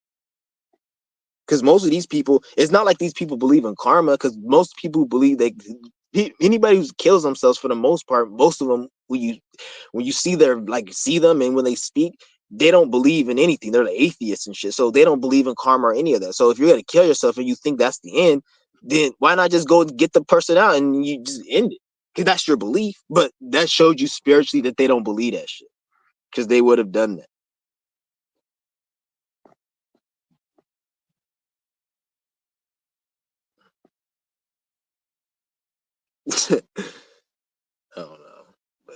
Because most of these people, it's not like these people believe in karma. Because most people believe that anybody who kills themselves, for the most part, most of them, when you see them and when they speak, they don't believe in anything. They're the atheists and shit. So they don't believe in karma or any of that. So if you're gonna kill yourself and you think that's the end, then why not just go get the person out and you just end it? Because that's your belief. But that showed you spiritually that they don't believe that shit. Because they would have done that. I don't know, but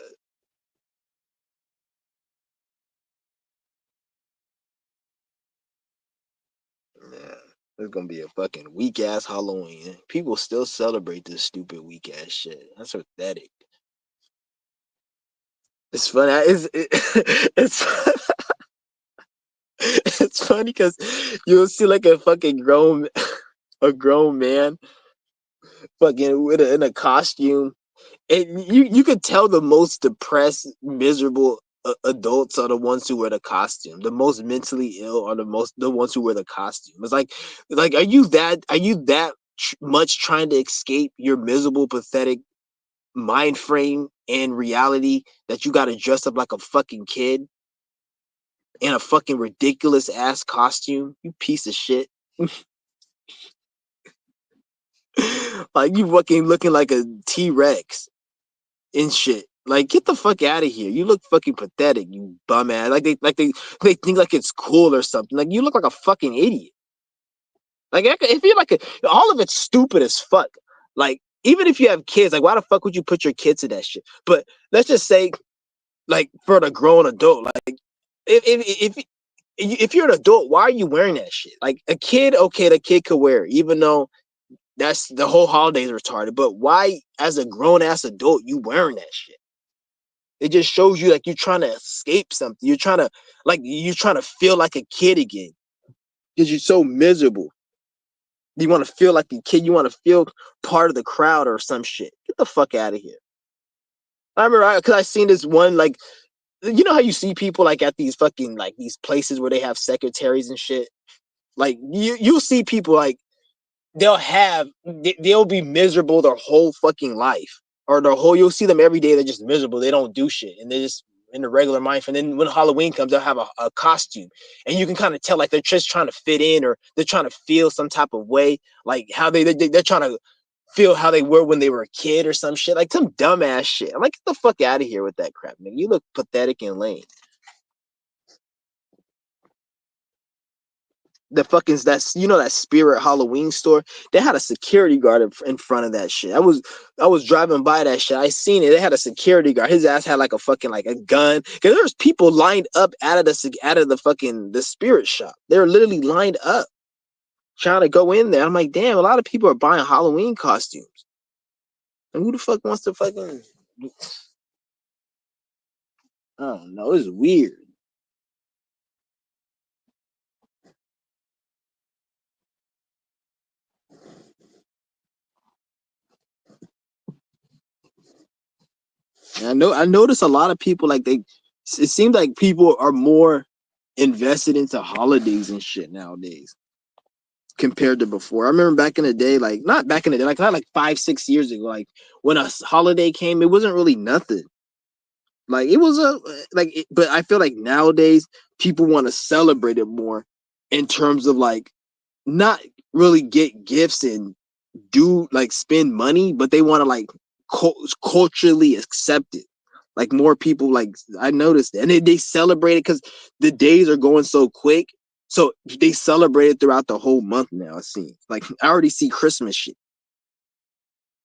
yeah, it's gonna be a fucking weak ass Halloween. People still celebrate this stupid weak ass shit. That's pathetic. It's funny. It's it's funny because you'll see like a grown man fucking in a costume, and you could tell the most depressed, miserable adults are the ones who wear the costume. The most mentally ill are the ones who wear the costume. It's like are you that much trying to escape your miserable, pathetic mind frame and reality that you got to dress up like a fucking kid in a fucking ridiculous ass costume? You piece of shit. Like you fucking looking like a T-Rex and shit. Like get the fuck out of here. You look fucking pathetic, you bum ass. They think like it's cool or something. Like you look like a fucking idiot. Like if you're like all of it's stupid as fuck. Like even if you have kids, like why the fuck would you put your kids in that shit? But let's just say, like for the grown adult, like if if you're an adult, why are you wearing that shit? Like a kid, okay, the kid could wear it, even though that's the whole holiday's retarded. But why, as a grown ass adult, you wearing that shit? It just shows you like you're trying to escape something. You're trying to feel like a kid again because you're so miserable. You want to feel like a kid. You want to feel part of the crowd or some shit. Get the fuck out of here. I remember because I seen this one like you know how you see people like at these fucking like these places where they have secretaries and shit. Like you'll see people like they'll be miserable their whole fucking life or their whole you'll see them every day they're just miserable, they don't do shit and they're just in the regular life, and then when Halloween comes they'll have a costume and you can kind of tell like they're just trying to fit in or they're trying to feel some type of way, like how they're trying to feel how they were when they were a kid or some shit, like some dumbass shit. I'm like, get the fuck out of here with that crap, man. You look pathetic and lame. The fucking that Spirit Halloween store. They had a security guard in front of that shit. I was driving by that shit. I seen it. They had a security guard. His ass had like a fucking like a gun. Cause there's people lined up out of the fucking the Spirit shop. They're literally lined up trying to go in there. I'm like, damn, a lot of people are buying Halloween costumes. And who the fuck wants to fucking? I don't know. It's weird. And I notice a lot of people like they. It seems like people are more invested into holidays and shit nowadays compared to before. I remember back in the day, like not back in the day, like not like 5, 6 years ago, like when a holiday came, it wasn't really nothing. Like it was but I feel like nowadays people want to celebrate it more in terms of like not really get gifts and do like spend money, but they want to like culturally accept it. Like more people, like I noticed that. And they celebrate it because the days are going so quick. So they celebrate it throughout the whole month now. It seems like I already see Christmas shit.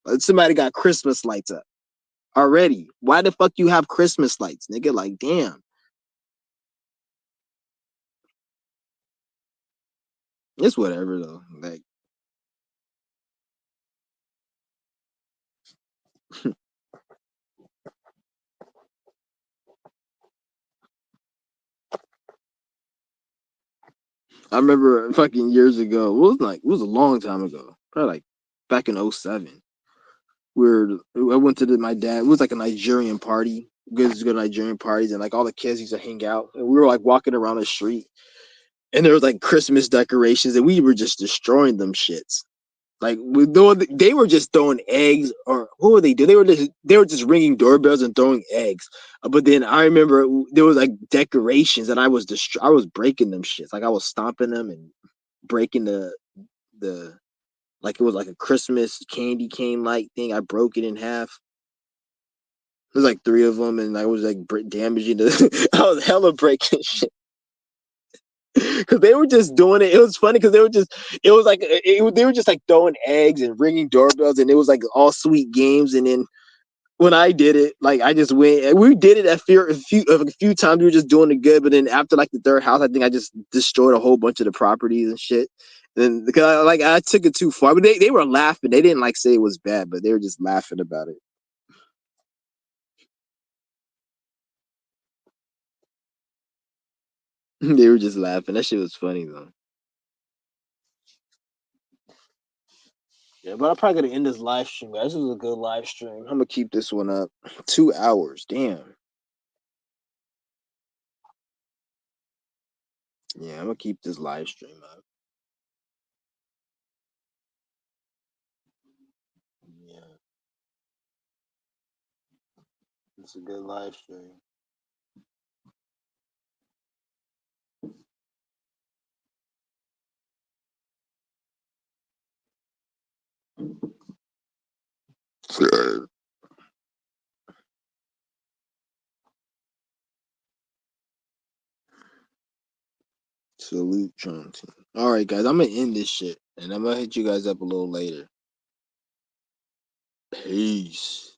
Like, somebody got Christmas lights up already. Why the fuck you have Christmas lights, nigga? Like, damn, it's whatever though. Like, I remember fucking years ago. It was a long time ago. Probably like back in '07. Where I went to my dad. It was like a Nigerian party. We used to go to Nigerian parties, and like all the kids used to hang out. And we were like walking around the street, and there was like Christmas decorations, and we were just destroying them shits. Like they were just throwing eggs, or what were they do? They were just ringing doorbells and throwing eggs. But then I remember there was like decorations, and I was breaking them shits. Like I was stomping them and breaking the like it was like a Christmas candy cane light thing. I broke it in half. There's like three of them, and I was like damaging the. I was hella breaking shit because they were just doing it. It was funny because they were just. It was like they were just like throwing eggs and ringing doorbells, and it was like all sweet games. And then when I did it, like I just went. We did it a few times. We were just doing it good, but then after like the third house, I think I just destroyed a whole bunch of the properties and shit. And because I took it too far, but they were laughing. They didn't like say it was bad, but they were just laughing about it. They were just laughing. That shit was funny though. Yeah, but I'm probably gonna end this live stream, guys. This was a good live stream. I'm gonna keep this one up. 2 hours. Damn. Yeah, I'm gonna keep this live stream up. Yeah, it's a good live stream. Salute Tron Team. All right, guys, I'm gonna end this shit, and I'm gonna hit you guys up a little later. Peace.